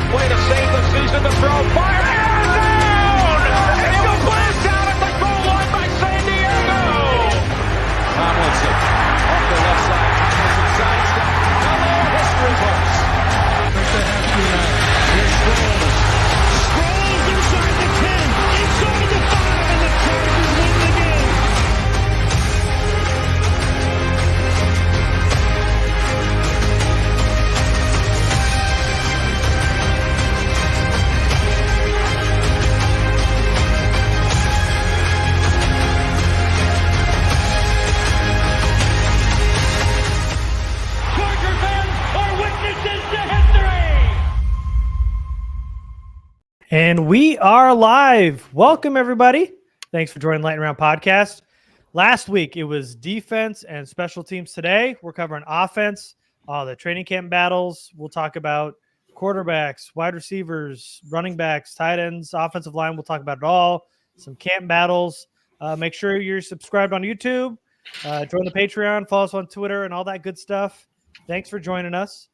Way to save the season to throw. Fire and down! It's complete down at the goal line by San Diego! Tomlinson off the left side. Tomlinson sidestep. Hello, history books. I think they have to now. Here's Sproles. Sproles inside the 10, inside the 5, and the Chargers win the game. And we are live. Welcome, everybody. Thanks for joining Lightning Round Podcast. Last week, it was defense and special teams. Today, we're covering offense, all the training camp battles. We'll talk about quarterbacks, wide receivers, running backs, tight ends, offensive line. We'll talk about it all. Some camp battles. Make sure you're subscribed on YouTube. Join the Patreon. Follow us on Twitter and all that good stuff. Thanks for joining us.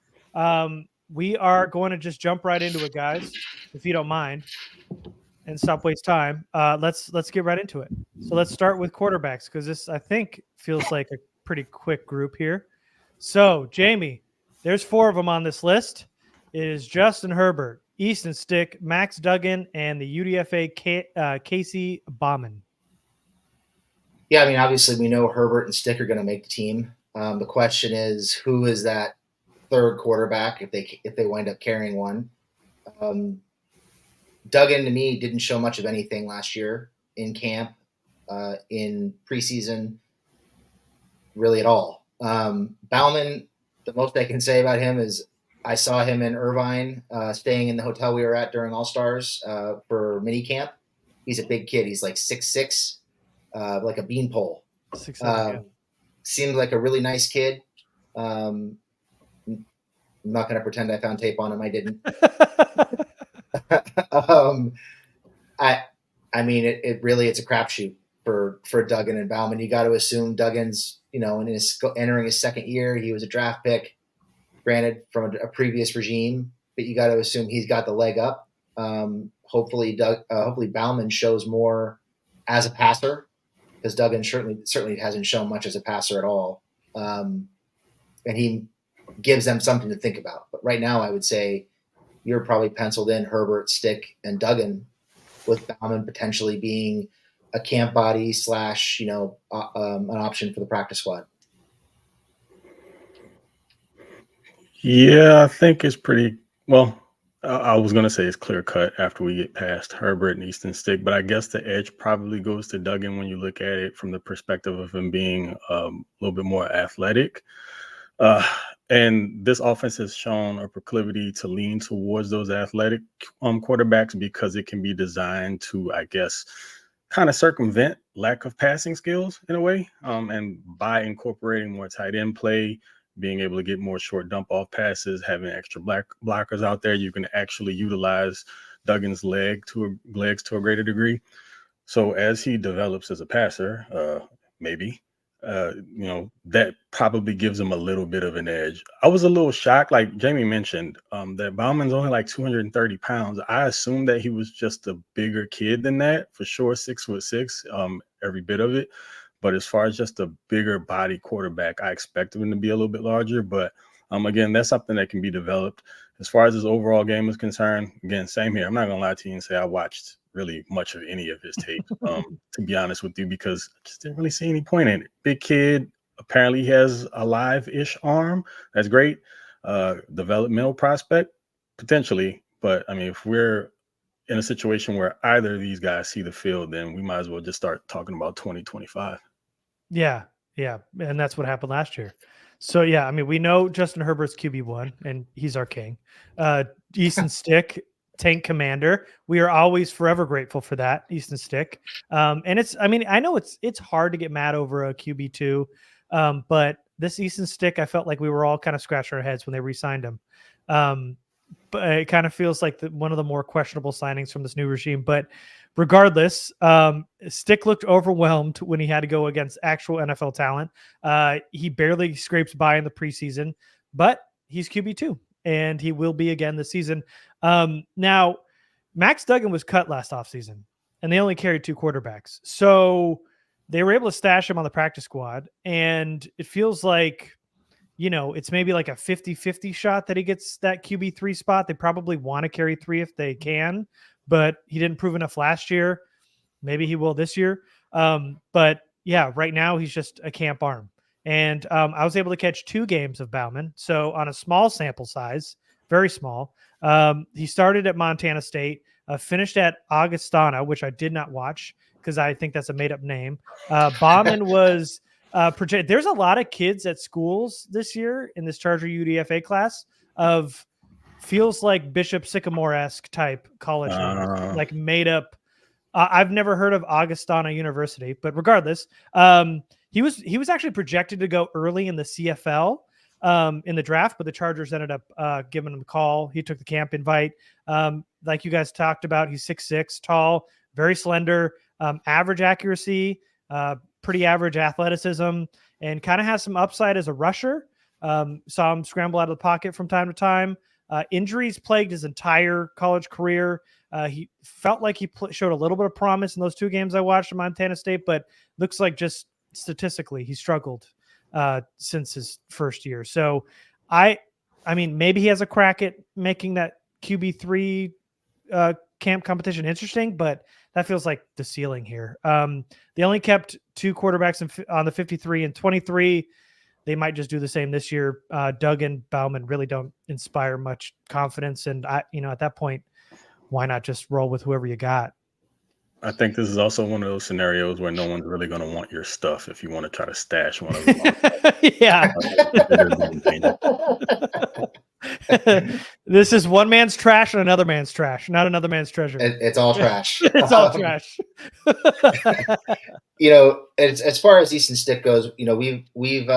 We are going to just jump right into it, guys, if you don't mind, and stop waste time. Let's get right into it. So let's start with quarterbacks because this, I think, feels like a pretty quick group here. So, Jamie, there's 4 of them on this list. It is Justin Herbert, Easton Stick, Max Duggan, and the UDFA Casey Bauman. Yeah, I mean, obviously we know Herbert and Stick are going to make the team. The question is, who is that third quarterback if they wind up carrying one? Duggan, to me, didn't show much of anything last year in camp, in preseason, really at all. Bauman, the most I can say about him is I saw him in Irvine, staying in the hotel we were at during All-Stars for mini camp. He's a big kid. He's like 6'6", like a beanpole. 6'7". Seemed like a really nice kid. I'm not going to pretend I found tape on him. I didn't. I mean, it's a crapshoot for Duggan and Bauman. You got to assume Duggan's, entering his second year. He was a draft pick, granted from a previous regime, but you got to assume he's got the leg up. Hopefully Bauman shows more as a passer, because Duggan certainly hasn't shown much as a passer at all. And he gives them something to think about. But right now, I would say you're probably penciled in Herbert, Stick, and Duggan, with Bauman potentially being a camp body / an option for the practice squad. Yeah, I think it's pretty well. I was going to say it's clear cut after we get past Herbert and Easton Stick, but I guess the edge probably goes to Duggan when you look at it from the perspective of him being a little bit more athletic. And this offense has shown a proclivity to lean towards those athletic quarterbacks because it can be designed to, I guess, kind of circumvent lack of passing skills in a way. And by incorporating more tight end play, being able to get more short dump off passes, having extra blockers out there, you can actually utilize Duggan's legs to a greater degree. So as he develops as a passer, maybe, that probably gives him a little bit of an edge. I was a little shocked, like Jamie mentioned, that Bauman's only like 230 pounds. I assumed that he was just a bigger kid than that, for sure, 6'6", every bit of it. But as far as just a bigger body quarterback, I expected him to be a little bit larger. But again, that's something that can be developed. As far as his overall game is concerned, again, same here. I'm not going to lie to you and say I watched really much of any of his tape, to be honest with you, because I just didn't really see any point in it. Big kid, apparently he has a live-ish arm. That's great. Developmental prospect, potentially. But, I mean, if we're in a situation where either of these guys see the field, then we might as well just start talking about 2025. Yeah. And that's what happened last year. So, yeah, I mean, we know Justin Herbert's QB1, and he's our king. Easton Stick, tank commander. We are always forever grateful for that, Easton Stick. And I know it's hard to get mad over a QB2, but this Easton Stick, I felt like we were all kind of scratching our heads when they re-signed him. But it kind of feels like one of the more questionable signings from this new regime. But regardless, Stick looked overwhelmed when he had to go against actual NFL talent. He barely scrapes by in the preseason, but he's QB2. and he will be again this season. Now, Max Duggan was cut last offseason, and they only carried 2 quarterbacks. So they were able to stash him on the practice squad, and it feels like, it's maybe like a 50-50 shot that he gets that QB3 spot. They probably want to carry 3 if they can, but he didn't prove enough last year. Maybe he will this year. But yeah, right now he's just a camp arm. And I was able to catch 2 games of Bauman. So on a small sample size, very small, he started at Montana State, finished at Augustana, which I did not watch because I think that's a made up name. Bauman was projected. There's a lot of kids at schools this year in this Charger UDFA class of feels like Bishop Sycamore-esque type college names, like made up. I've never heard of Augustana University, but regardless, he was actually projected to go early in the CFL in the draft, but the Chargers ended up giving him a call. He took the camp invite. Like you guys talked about, he's 6'6", tall, very slender, average accuracy, pretty average athleticism, and kind of has some upside as a rusher. Saw him scramble out of the pocket from time to time. Injuries plagued his entire college career. He felt like he showed a little bit of promise in those 2 games I watched at Montana State, but looks like just statistically he struggled since his first year. So I mean, maybe he has a crack at making that QB3 camp competition interesting, but that feels like the ceiling here. They only kept 2 quarterbacks on the 53 and 23. They might just do the same this year. Duggan, Bauman really don't inspire much confidence. And at that point, why not just roll with whoever you got? I think this is also one of those scenarios where no one's really going to want your stuff if you want to try to stash one of them. Yeah. This is one man's trash and another man's trash, not another man's treasure. It's all trash. It's all trash. As far as Easton Stick goes, we've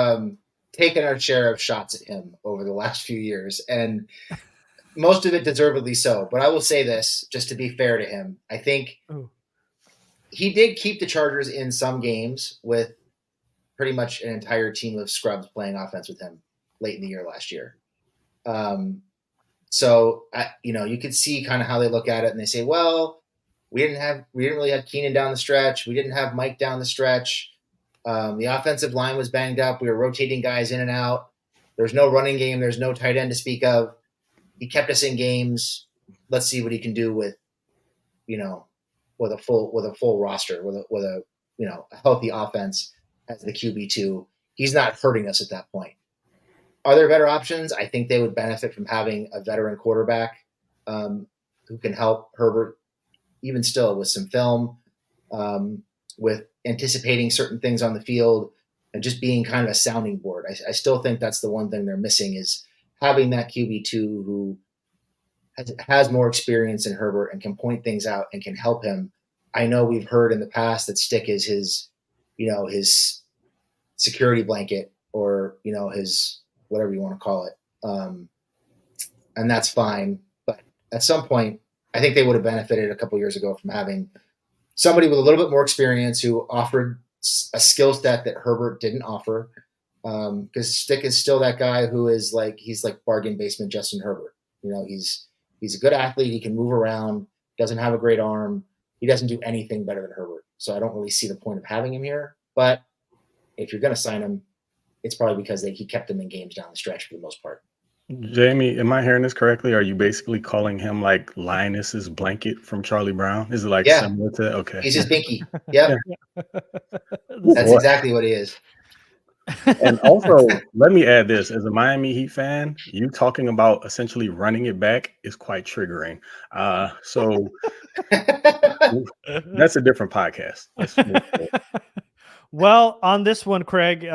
taken our share of shots at him over the last few years, and most of it deservedly so. But I will say this, just to be fair to him, I think he did keep the Chargers in some games with pretty much an entire team of scrubs playing offense with him late in the year last year. So you could see kind of how they look at it, and they say, well, we didn't really have Keenan down the stretch. We didn't have Mike down the stretch. The offensive line was banged up. We were rotating guys in and out. There's no running game. There's no tight end to speak of. He kept us in games. Let's see what he can do with a full roster, with a healthy offense as the QB2. He's not hurting us at that point. Are there better options? I think they would benefit from having a veteran quarterback who can help Herbert, even still with some film, with anticipating certain things on the field, and just being kind of a sounding board. I still think that's the one thing they're missing, is having that QB2 who has more experience than Herbert and can point things out and can help him. I know we've heard in the past that Stick is his security blanket, or, his whatever you want to call it. And that's fine. But at some point, I think they would have benefited a couple years ago from having somebody with a little bit more experience who offered a skill set that Herbert didn't offer. Because Stick is still that guy who is he's like bargain basement Justin Herbert. He's a good athlete. He can move around, doesn't have a great arm. He doesn't do anything better than Herbert. So I don't really see the point of having him here. But if you're going to sign him, it's probably because he kept them in games down the stretch for the most part. Jamie, am I hearing this correctly? Are you basically calling him like Linus's blanket from Charlie Brown? Is it similar to? Okay. He's his binky. Yep. That's exactly what he is. And also, let me add this: as a Miami Heat fan, you talking about essentially running it back is quite triggering. So that's a different podcast. Well, on this one, Craig,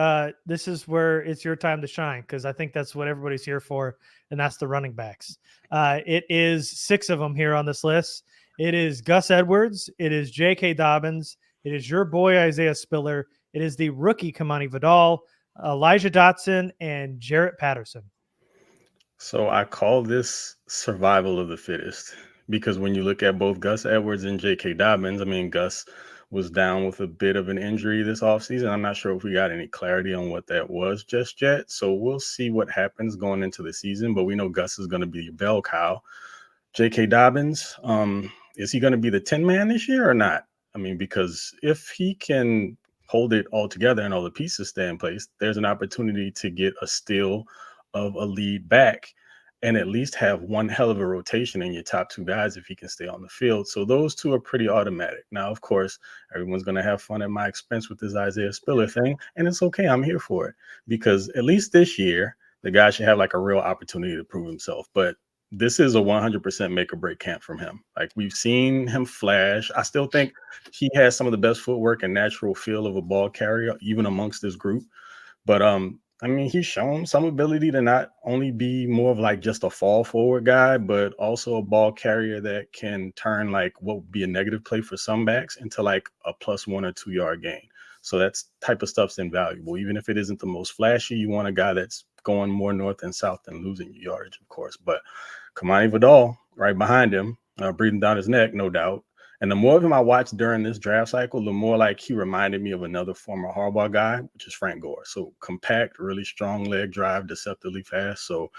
this is where it's your time to shine, because I think that's what everybody's here for, and that's the running backs. It is 6 of them here on this list. It is Gus Edwards. It is J.K. Dobbins. It is your boy Isaiah Spiller. It is the rookie Kamani Vidal, Elijah Dotson, and Jarrett Patterson. So I call this survival of the fittest, because when you look at both Gus Edwards and J.K. Dobbins, I mean, Gus was down with a bit of an injury this offseason. I'm not sure if we got any clarity on what that was just yet. So we'll see what happens going into the season. But we know Gus is going to be your bell cow. J.K. Dobbins, is he going to be the 10-man this year or not? I mean, because if he can hold it all together and all the pieces stay in place, there's an opportunity to get a steal of a lead back and at least have one hell of a rotation in your top two guys if he can stay on the field. So those two are pretty automatic. Now, of course, everyone's going to have fun at my expense with this Isaiah Spiller thing, and it's okay. I'm here for it because at least this year, the guy should have like a real opportunity to prove himself. But this is a 100% make or break camp from him. Like we've seen him flash. I still think he has some of the best footwork and natural feel of a ball carrier, even amongst this group. But I mean, he's shown some ability to not only be more of like just a fall forward guy, but also a ball carrier that can turn like what would be a negative play for some backs into like a +1 or 2 yard gain. So that's type of stuff's invaluable. Even if it isn't the most flashy, you want a guy that's going more north and south than losing yardage, of course. But Kamani Vidal right behind him, breathing down his neck, no doubt. And the more of him I watched during this draft cycle, the more like he reminded me of another former Harbaugh guy, which is Frank Gore. So compact, really strong leg drive, deceptively fast. So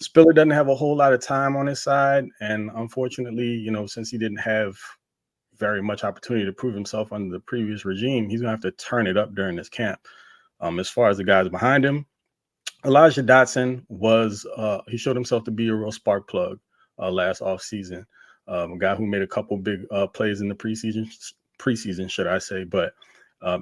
Spiller doesn't have a whole lot of time on his side. And unfortunately, you know, since he didn't have very much opportunity to prove himself under the previous regime, he's going to have to turn it up during this camp. As far as the guys behind him, Elijah Dotson he showed himself to be a real spark plug last offseason. A guy who made a couple big plays in the preseason, should I say. But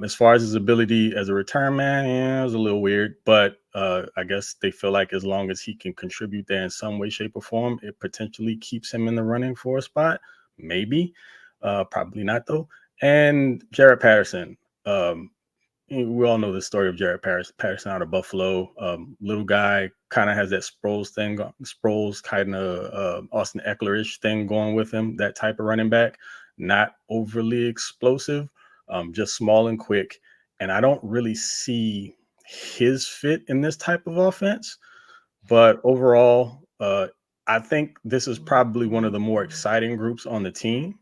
as far as his ability as a return man, it was a little weird. But I guess they feel like as long as he can contribute there in some way, shape, or form, it potentially keeps him in the running for a spot. Maybe. Probably not, though. And Jaret Patterson. We all know the story of Jaret Patterson out of Buffalo. Little guy, kind of has that Sproles kind of Austin Eckler-ish thing going with him, that type of running back. Not overly explosive, just small and quick. And I don't really see his fit in this type of offense. But overall, I think this is probably one of the more exciting groups on the team.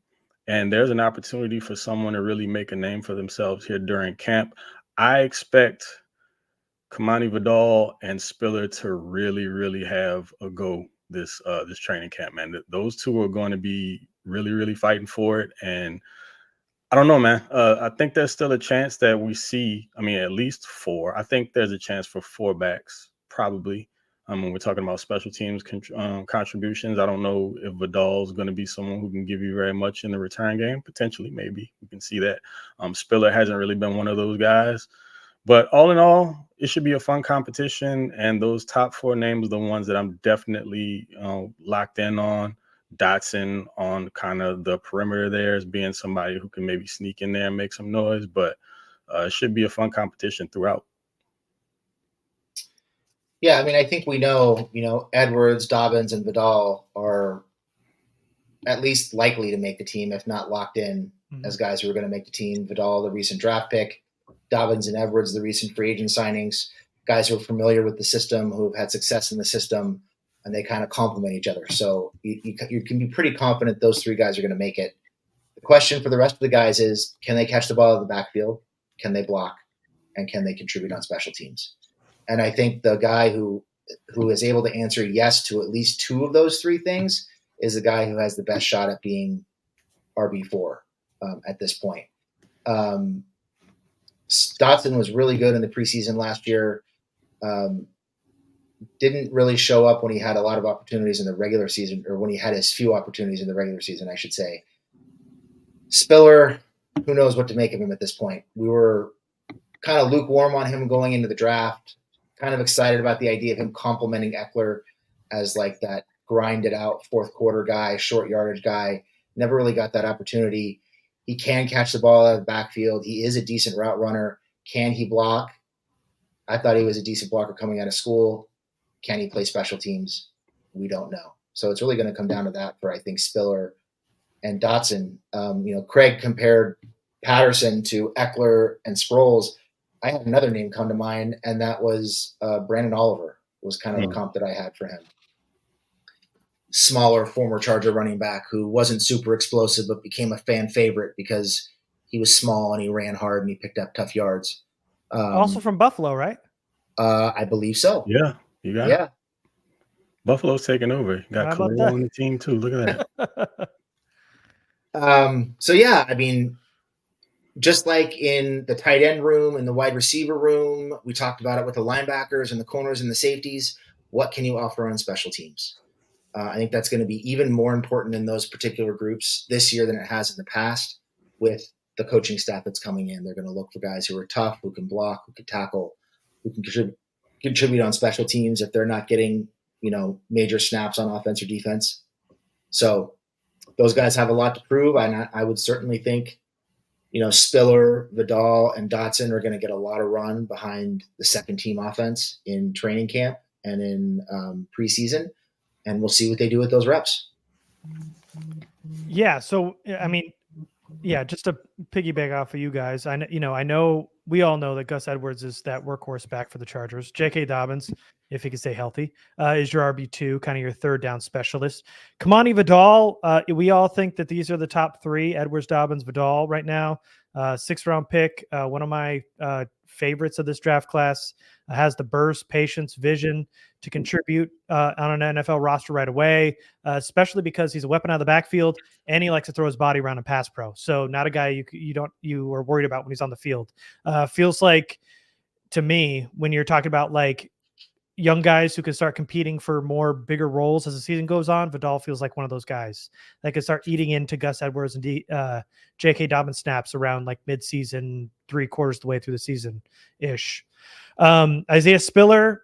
And there's an opportunity for someone to really make a name for themselves here during camp. I expect Kamani Vidal and Spiller to really, really have a go this training camp, man. Those two are going to be really, really fighting for it. And I don't know, man. I think there's still a chance that we see, I mean, at least 4. I think there's a chance for 4 backs, probably. When we're talking about special teams contributions, I don't know if Vidal's going to be someone who can give you very much in the return game. Potentially, maybe. We can see that. Spiller hasn't really been one of those guys. But all in all, it should be a fun competition. And those top 4 names are the ones that I'm definitely locked in on. Dotson on kind of the perimeter there as being somebody who can maybe sneak in there and make some noise. But it should be a fun competition throughout. Yeah, I mean, I think we know, Edwards, Dobbins, and Vidal are at least likely to make the team, if not locked in as guys who are going to make the team. Vidal, the recent draft pick, Dobbins and Edwards, the recent free agent signings, guys who are familiar with the system, who have had success in the system, and they kind of complement each other. So you can be pretty confident those 3 guys are going to make it. The question for the rest of the guys is, can they catch the ball out of the backfield? Can they block? And can they contribute on special teams? And I think the guy who is able to answer yes to at least 2 of those 3 things is the guy who has the best shot at being RB4 at this point. Dotson was really good in the preseason last year. Didn't really show up when he had a lot of opportunities in the regular season, or when he had his few opportunities in the regular season, I should say. Spiller, who knows what to make of him at this point. We were kind of lukewarm on him going into the draft. Kind of excited about the idea of him complimenting Eckler as like that grinded out 4th quarter guy, short yardage guy. Never really got that opportunity. He can catch the ball out of the backfield. He is a decent route runner. Can he block? I thought he was a decent blocker coming out of school. Can he play special teams? We don't know. So it's really going to come down to that for, I think, Spiller and Dotson. Craig compared Patterson to Eckler and Sproles. I had another name come to mind, and that was Brandon Oliver was kind of the comp that I had for him. Smaller former Charger running back who wasn't super explosive, but became a fan favorite because he was small and he ran hard and he picked up tough yards. Also from Buffalo, right? I believe so. Yeah, you got it. Buffalo's taking over. You got Khalil on the team too. Look at that. So yeah, I mean, just like in the tight end room and the wide receiver room, we talked about it with the linebackers and the corners and the safeties. What can you offer on special teams? I think that's going to be even more important in those particular groups this year than it has in the past with the coaching staff that's coming in. They're going to look for guys who are tough, who can block, who can tackle, who can contribute on special teams if they're not getting, major snaps on offense or defense. So those guys have a lot to prove. I would certainly think, Spiller, Vidal, and Dotson are going to get a lot of run behind the second team offense in training camp and in preseason. And we'll see what they do with those reps. Yeah. So, I mean, just to piggyback off of you guys, I know we all know that Gus Edwards is that workhorse back for the Chargers. J.K. Dobbins, if he can stay healthy, is your RB2, kind of your third down specialist. Kamani Vidal, we all think that these are the top three, Edwards, Dobbins, Vidal right now. 6th round pick, one of my favorites of this draft class, has the burst, patience, vision to contribute on an NFL roster right away, especially because he's a weapon out of the backfield and he likes to throw his body around in pass pro. So not a guy you are worried about when he's on the field. Feels like to me when you're talking about like young guys who can start competing for more bigger roles as the season goes on, Vidal feels like one of those guys that can start eating into Gus Edwards and J.K. Dobbins snaps around like mid-season, 3/4 of the way through the season ish. Isaiah Spiller,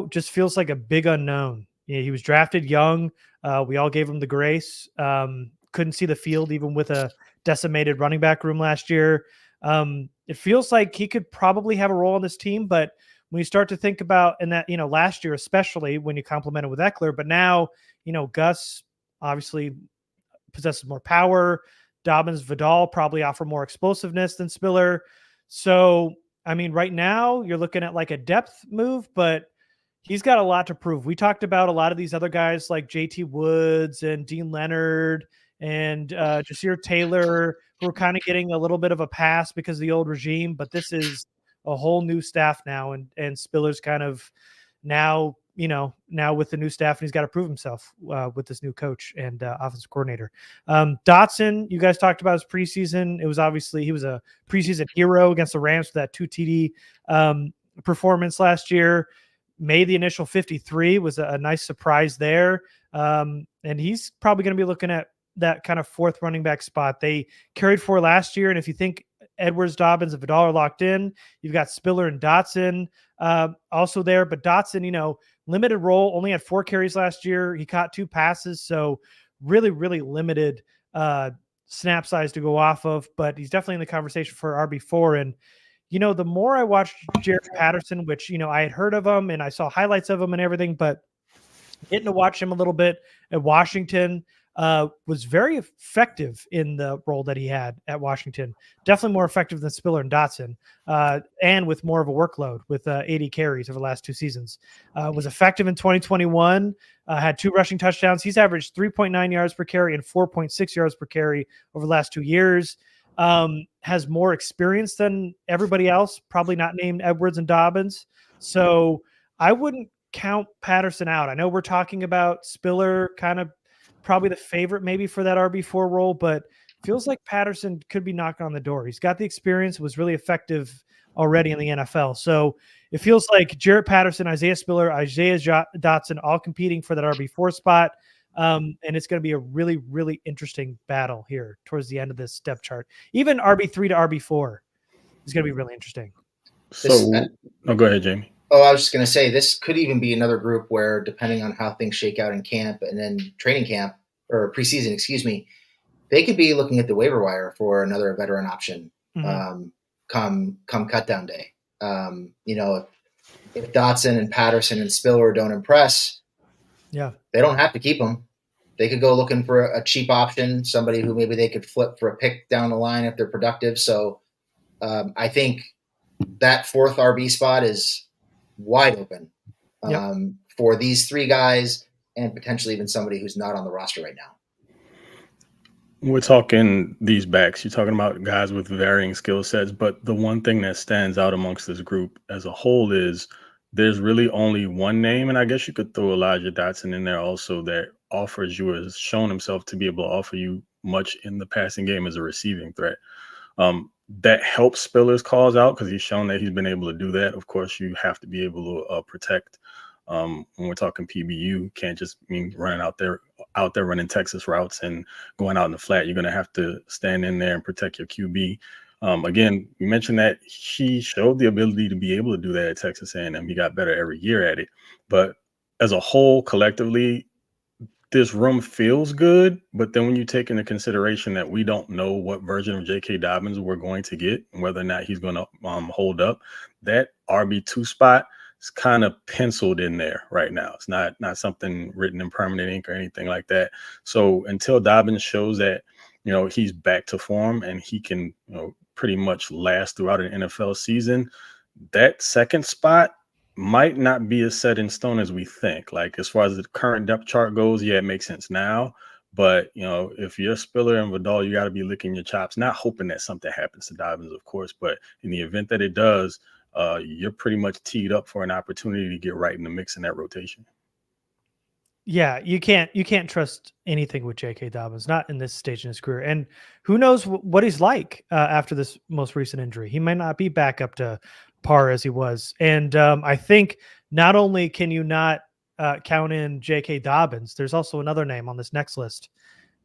just feels like a big unknown. He was drafted young. We all gave him the grace. Couldn't see the field even with a decimated running back room last year. It feels like he could probably have a role on this team, but when you start to think about, and that, last year, especially when you complemented with Eckler, but now, Gus obviously possesses more power. Dobbins, Vidal probably offer more explosiveness than Spiller. So, I mean, right now you're looking at like a depth move, but he's got a lot to prove. We talked about a lot of these other guys like JT Woods and Dean Leonard and Jasir Taylor, who are kind of getting a little bit of a pass because of the old regime, but this is a whole new staff now, and Spiller's kind of now with the new staff, and he's got to prove himself with this new coach and offensive coordinator. Dotson, you guys talked about his preseason. It was obviously he was a preseason hero against the Rams for that 2 TD performance last year. Made the initial 53, was a nice surprise there, and he's probably going to be looking at that kind of 4th running back spot. They carried 4 last year, and if you think Edwards, Dobbins, and Vidal are locked in, you've got Spiller and Dotson also there. But Dotson, limited role, only had 4 carries last year. He caught 2 passes, so really, really limited snap size to go off of. But he's definitely in the conversation for RB4. And, the more I watched Jaret Patterson, which, I had heard of him and I saw highlights of him and everything, but getting to watch him a little bit at Washington, was very effective in the role that he had at Washington. Definitely more effective than Spiller and Dotson, and with more of a workload with 80 carries over the last 2 seasons. Was effective in 2021, had 2 rushing touchdowns. He's averaged 3.9 yards per carry and 4.6 yards per carry over the last 2 years. Has more experience than everybody else, probably not named Edwards and Dobbins. So I wouldn't count Patterson out. I know we're talking about Spiller kind of probably the favorite maybe for that RB4 role, but feels like Patterson could be knocking on the door. He's got the experience, was really effective already in the NFL. So it feels like Jaret Patterson, Isaiah Spiller, Isaiah Dotson, all competing for that RB4 spot. And it's going to be a really, really interesting battle here towards the end of this depth chart. Even RB3 to RB4 is going to be really interesting. So, go ahead, Jamie. Oh, I was just going to say, this could even be another group where, depending on how things shake out in camp and then training camp or preseason, they could be looking at the waiver wire for another veteran option come cut down day. If Dotson and Patterson and Spiller don't impress, they don't have to keep them. They could go looking for a cheap option, somebody who maybe they could flip for a pick down the line if they're productive. So I think that 4th RB spot is wide open for these 3 guys and potentially even somebody who's not on the roster right now. We're talking these backs. You're talking about guys with varying skill sets, but the one thing that stands out amongst this group as a whole is there's really only one name, and I guess you could throw Elijah Dotson in there also, that offers you, has shown himself to be able to offer you much in the passing game as a receiving threat. That helps Spiller's cause out because he's shown that he's been able to do that. Of course, you have to be able to protect. When we're talking PBU, can't just mean running out there running Texas routes and going out in the flat. You're going to have to stand in there and protect your QB. Again, you mentioned that he showed the ability to be able to do that at Texas A&M. He got better every year at it. But as a whole, collectively, this room feels good. But then when you take into consideration that we don't know what version of J.K. Dobbins we're going to get and whether or not he's going to hold up, that RB2 spot, it's kind of penciled in there right now. It's not something written in permanent ink or anything like that. So until Dobbins shows that, he's back to form and he can, pretty much last throughout an NFL season, that second spot might not be as set in stone as we think. Like, as far as the current depth chart goes, yeah, it makes sense now. But, if you're Spiller and Vidal, you got to be licking your chops, not hoping that something happens to Dobbins, of course. But in the event that it does, you're pretty much teed up for an opportunity to get right in the mix in that rotation. Yeah, you can't trust anything with J.K. Dobbins, not in this stage in his career. And who knows what he's like after this most recent injury. He might not be back up to par as he was. And I think not only can you not count in J.K. Dobbins, there's also another name on this next list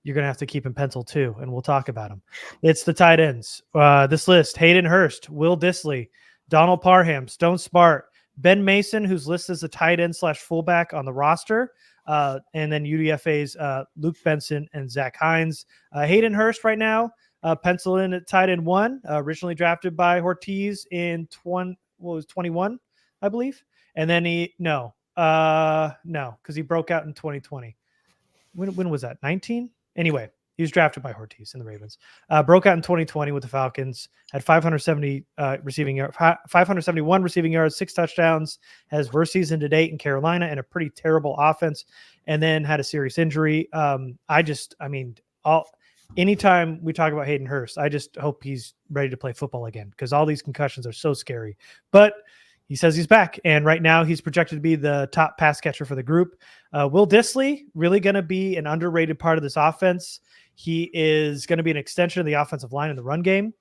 you're going to have to keep in pencil too, and we'll talk about him. It's the tight ends. This list: Hayden Hurst, Will Dissly, Donald Parham, Stone Smart, Ben Mason, who's listed as a tight end / fullback on the roster, and then UDFA's Luke Benson and Zach Hines. Hayden Hurst right now, pencil in at tight end 1, originally drafted by Ortiz in 21, I believe. And then no, because he broke out in 2020. When was that? 19? Anyway, he was drafted by Ortiz in the Ravens. Broke out in 2020 with the Falcons. Had 571 receiving yards, 6 touchdowns. Has first season to date in Carolina and a pretty terrible offense. And then had a serious injury. Anytime we talk about Hayden Hurst, I just hope he's ready to play football again because all these concussions are so scary. But he says he's back, and right now he's projected to be the top pass catcher for the group. Will Dissly, really going to be an underrated part of this offense. He is going to be an extension of the offensive line in the run game.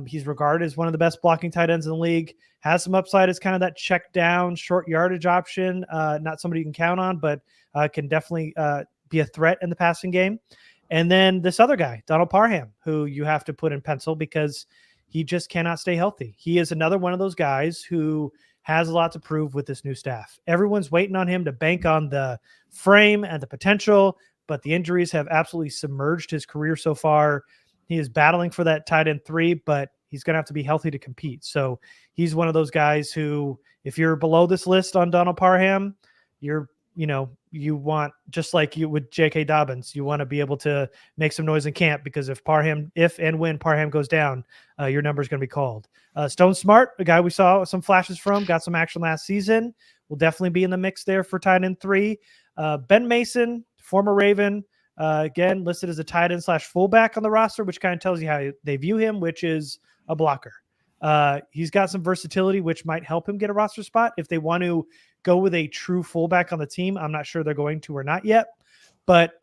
He's regarded as one of the best blocking tight ends in the league. Has some upside as kind of that check down, short yardage option. Not somebody you can count on, but can definitely be a threat in the passing game. And then this other guy, Donald Parham, who you have to put in pencil because he just cannot stay healthy. He is another one of those guys who has a lot to prove with this new staff. Everyone's waiting on him to bank on the frame and the potential, but the injuries have absolutely submerged his career so far. He is battling for that tight end 3, but he's going to have to be healthy to compete. So he's one of those guys who, if you're below this list on Donald Parham, you want, just like you with J.K. Dobbins, you want to be able to make some noise in camp because if and when Parham goes down, your number is going to be called. Stone Smart, a guy we saw some flashes from, got some action last season, will definitely be in the mix there for tight end 3. Ben Mason, former Raven, again listed as a tight end / fullback on the roster, which kind of tells you how they view him, which is a blocker. He's got some versatility, which might help him get a roster spot if they want to go with a true fullback on the team. I'm not sure they're going to or not yet. But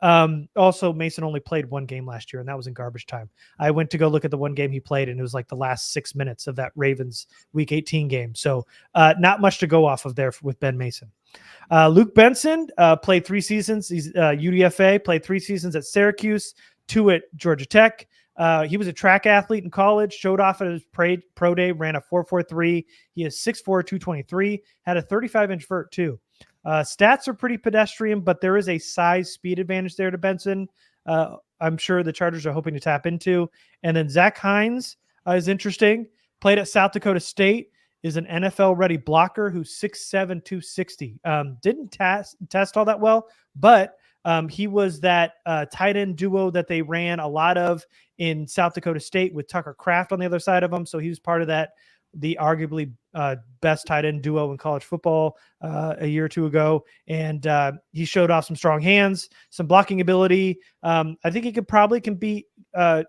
also, Mason only played 1 game last year, and that was in garbage time. I went to go look at the 1 game he played, and it was like the last 6 minutes of that Ravens Week 18 game. So not much to go off of there with Ben Mason. Luke Benson played 3 seasons. He's UDFA, played 3 seasons at Syracuse, 2 at Georgia Tech. He was a track athlete in college, showed off at his pro day, ran a 4.43. He is 6'4", 223, had a 35-inch vert too. Stats are pretty pedestrian, but there is a size speed advantage there to Benson. I'm sure the Chargers are hoping to tap into. And then Zach Hines is interesting. Played at South Dakota State, is an NFL-ready blocker who's 6'7", 260. Didn't test all that well, but he was that tight end duo that they ran a lot of in South Dakota State with Tucker Kraft on the other side of him. So he was part of that, the arguably best tight end duo in college football a year or two ago. And he showed off some strong hands, some blocking ability. I think he could probably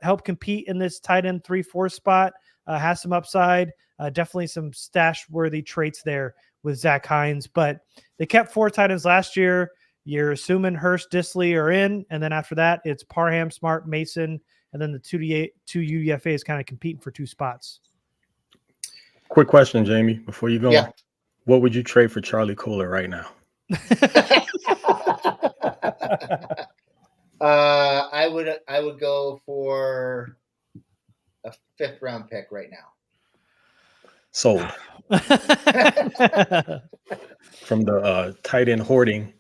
help compete in this tight end 3-4 spot, has some upside, definitely some stash worthy traits there with Zach Hines, but they kept 4 tight ends last year. You're assuming Hurst, Disley are in. And then after that, it's Parham, Smart, Mason, and then the two UDFAs kind of competing for 2 spots. Quick question, Jamie, before you go. Yeah. What would you trade for Charlie Kohler right now? I would go for a 5th round pick right now. Sold. From the tight end hoarding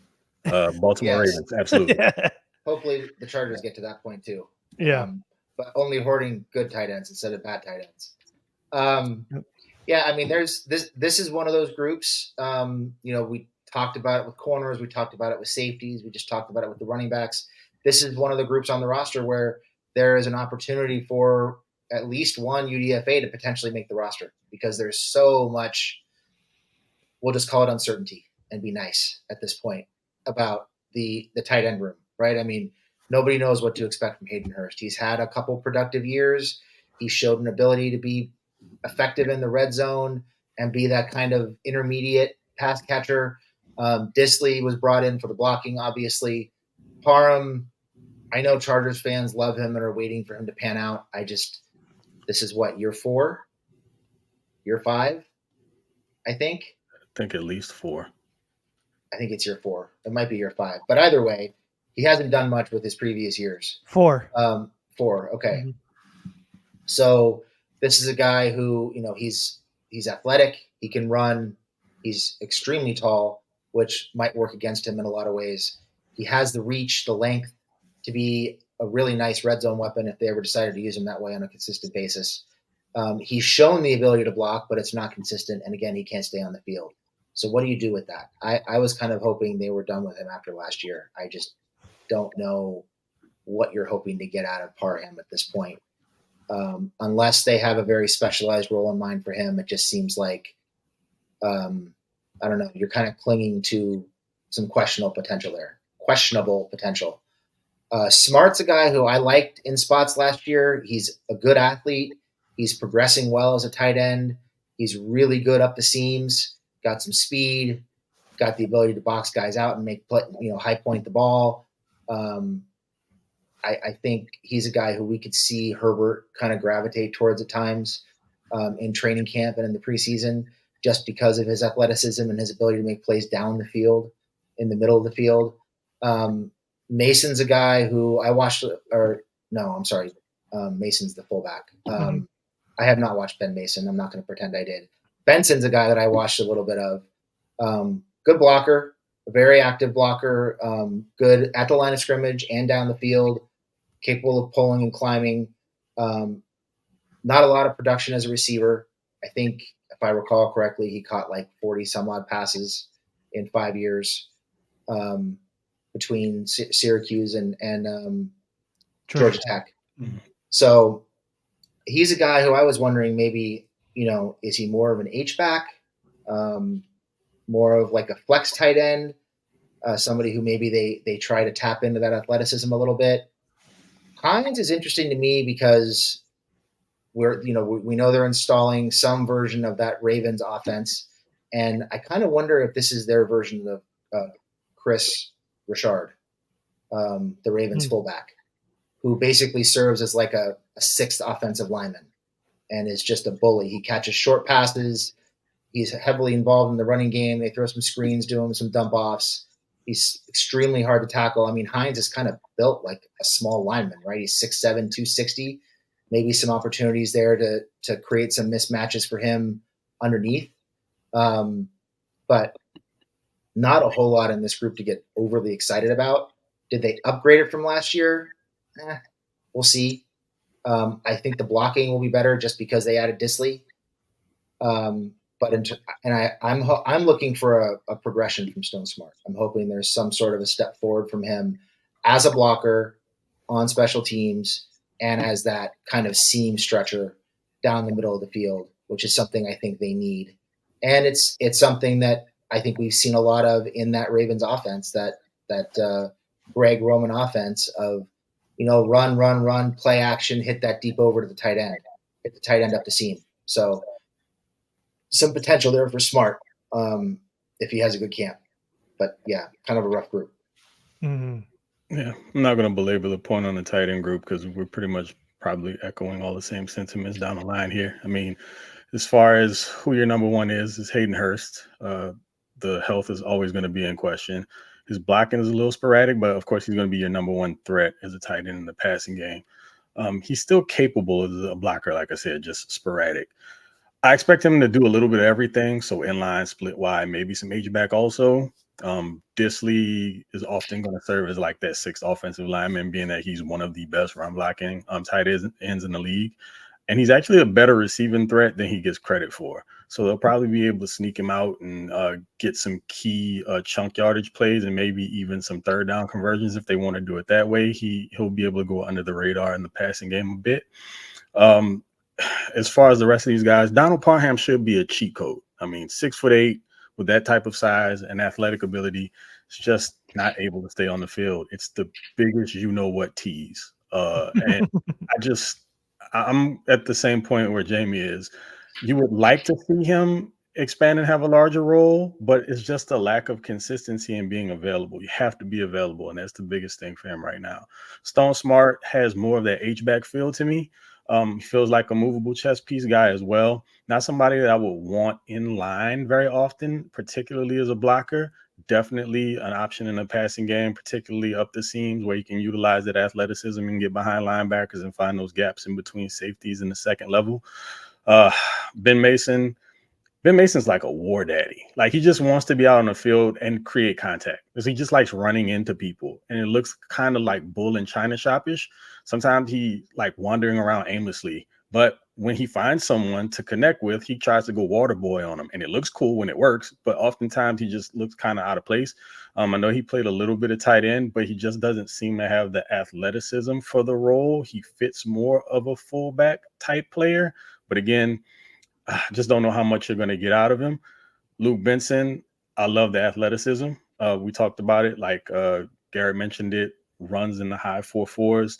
Baltimore Ravens. Absolutely. Yeah. Hopefully the Chargers get to that point too. Yeah. But only hoarding good tight ends instead of bad tight ends. Yeah, I mean, there's this is one of those groups. We talked about it with corners, we talked about it with safeties, we just talked about it with the running backs. This is one of the groups on the roster where there is an opportunity for at least one UDFA to potentially make the roster because there's so much, we'll just call it uncertainty and be nice at this point about the tight end room, right? I mean, nobody knows what to expect from Hayden Hurst. He's had a couple productive years. He showed an ability to be effective in the red zone and be that kind of intermediate pass catcher. Disley was brought in for the blocking, obviously. Parham, I know Chargers fans love him and are waiting for him to pan out. This is what, year 4? Year 5? I think at least 4. I think it's year 4. It might be year 5. But either way, he hasn't done much with his previous years. 4. 4, okay. Mm-hmm. So this is a guy who, he's athletic. He can run. He's extremely tall, which might work against him in a lot of ways. He has the reach, the length to be a really nice red zone weapon if they ever decided to use him that way on a consistent basis. He's shown the ability to block, but it's not consistent. And again, he can't stay on the field. So what do you do with that? I was kind of hoping they were done with him after last year. I just don't know what you're hoping to get out of Parham at this point. Unless they have a very specialized role in mind for him, it just seems like, I don't know, you're kind of clinging to some questionable potential there. Smart's a guy who I liked in spots last year. He's a good athlete. He's progressing well as a tight end. He's really good up the seams, got some speed, got the ability to box guys out and make play, high point the ball. I think he's a guy who we could see Herbert kind of gravitate towards at times in training camp and in the preseason, just because of his athleticism and his ability to make plays down the field, in the middle of the field. Mason's a guy who I watched, Mason's the fullback. I have not watched Ben Mason. I'm not going to pretend I did. Benson's a guy that I watched a little bit of. Good blocker, a very active blocker, good at the line of scrimmage and down the field, capable of pulling and climbing. Not a lot of production as a receiver. I think, if I recall correctly, he caught like 40 some odd passes in 5 years between Syracuse and Georgia Tech. Mm-hmm. So he's a guy who I was wondering maybe, is he more of an H-back, more of like a flex tight end, somebody who maybe they try to tap into that athleticism a little bit. Hines is interesting to me because we know they're installing some version of that Ravens offense, and I kind of wonder if this is their version of Chris Richard, the Ravens fullback, who basically serves as like a 6th offensive lineman and is just a bully. He catches short passes. He's heavily involved in the running game. They throw some screens to him, some dump offs. He's extremely hard to tackle. I mean, Hines is kind of built like a small lineman, right? He's 6'7", 260. Maybe some opportunities there to create some mismatches for him underneath. But not a whole lot in this group to get overly excited about. Did they upgrade it from last year? We'll see. I think the blocking will be better just because they added Disley. I'm looking for a progression from Stone Smart. I'm hoping there's some sort of a step forward from him as a blocker on special teams and as that kind of seam stretcher down the middle of the field, which is something I think they need And it's something that I think we've seen a lot of in that Ravens offense, that Greg Roman offense of, run, play action, hit that deep over to the tight end, hit the tight end up the seam. So some potential there for Smart if he has a good camp. But yeah, kind of a rough group. Mm-hmm. Yeah, I'm not going to belabor the point on the tight end group because we're pretty much probably echoing all the same sentiments down the line here. I mean, as far as who your number one is Hayden Hurst. The health is always going to be in question. His blocking is a little sporadic, but of course he's going to be your number one threat as a tight end in the passing game. He's still capable as a blocker, like I said, just sporadic. I expect him to do a little bit of everything. So inline, split wide, maybe some H-back also. Dissly is often going to serve as like that sixth offensive lineman, being that he's one of the best run blocking tight ends in the league. And he's actually a better receiving threat than he gets credit for. So they'll probably be able to sneak him out and get some key chunk yardage plays and maybe even some third down conversions if they want to do it that way. He'll be able to go under the radar in the passing game a bit. As far as the rest of these guys, Donald Parham should be a cheat code. I mean, 6'8" with that type of size and athletic ability, is just not able to stay on the field. It's the biggest you-know-what tease. And I'm at the same point where Jamie is. You would like to see him expand and have a larger role, but it's just a lack of consistency in being available. You have to be available, and that's the biggest thing for him right now. Stone Smart has more of that H-back feel to me. He feels like a movable chess piece guy as well. Not somebody that I would want in line very often, particularly as a blocker. Definitely an option in the passing game, particularly up the seams where you can utilize that athleticism and get behind linebackers and find those gaps in between safeties in the second level. Ben Mason's like a war daddy. Like, he just wants to be out on the field and create contact because he just likes running into people. And it looks kind of like bull and china shopish. Sometimes he like wandering around aimlessly, but when he finds someone to connect with, he tries to go water boy on them, and it looks cool when it works, but oftentimes he just looks kind of out of place. I know he played a little bit of tight end, but he just doesn't seem to have the athleticism for the role. He fits more of a fullback type player, but again, I just don't know how much you're going to get out of him. Luke Benson, I love the athleticism. We talked about it, like Garrett mentioned it, runs in the high 4.4s,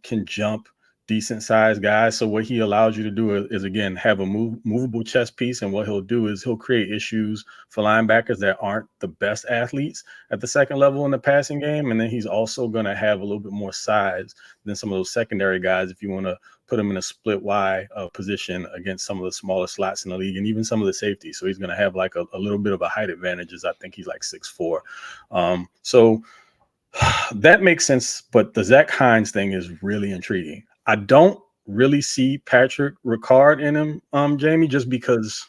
can jump, decent sized guys. So what he allows you to do is again, have a movable chess piece. And what he'll do is he'll create issues for linebackers that aren't the best athletes at the second level in the passing game. And then he's also going to have a little bit more size than some of those secondary guys if you want to put him in a split wide position against some of the smaller slots in the league and even some of the safeties. So he's going to have like a little bit of a height advantage, as I think he's like 6'4". So that makes sense. But the Zach Hines thing is really intriguing. I don't really see Patrick Ricard in him, Jamie, just because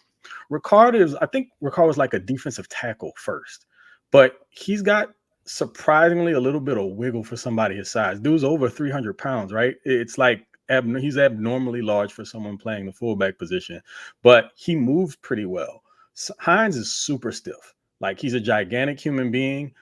I think Ricard was like a defensive tackle first, but he's got surprisingly a little bit of wiggle for somebody his size. Dude's over 300 pounds, right? It's like he's abnormally large for someone playing the fullback position, but he moves pretty well. Hines is super stiff. Like, he's a gigantic human being.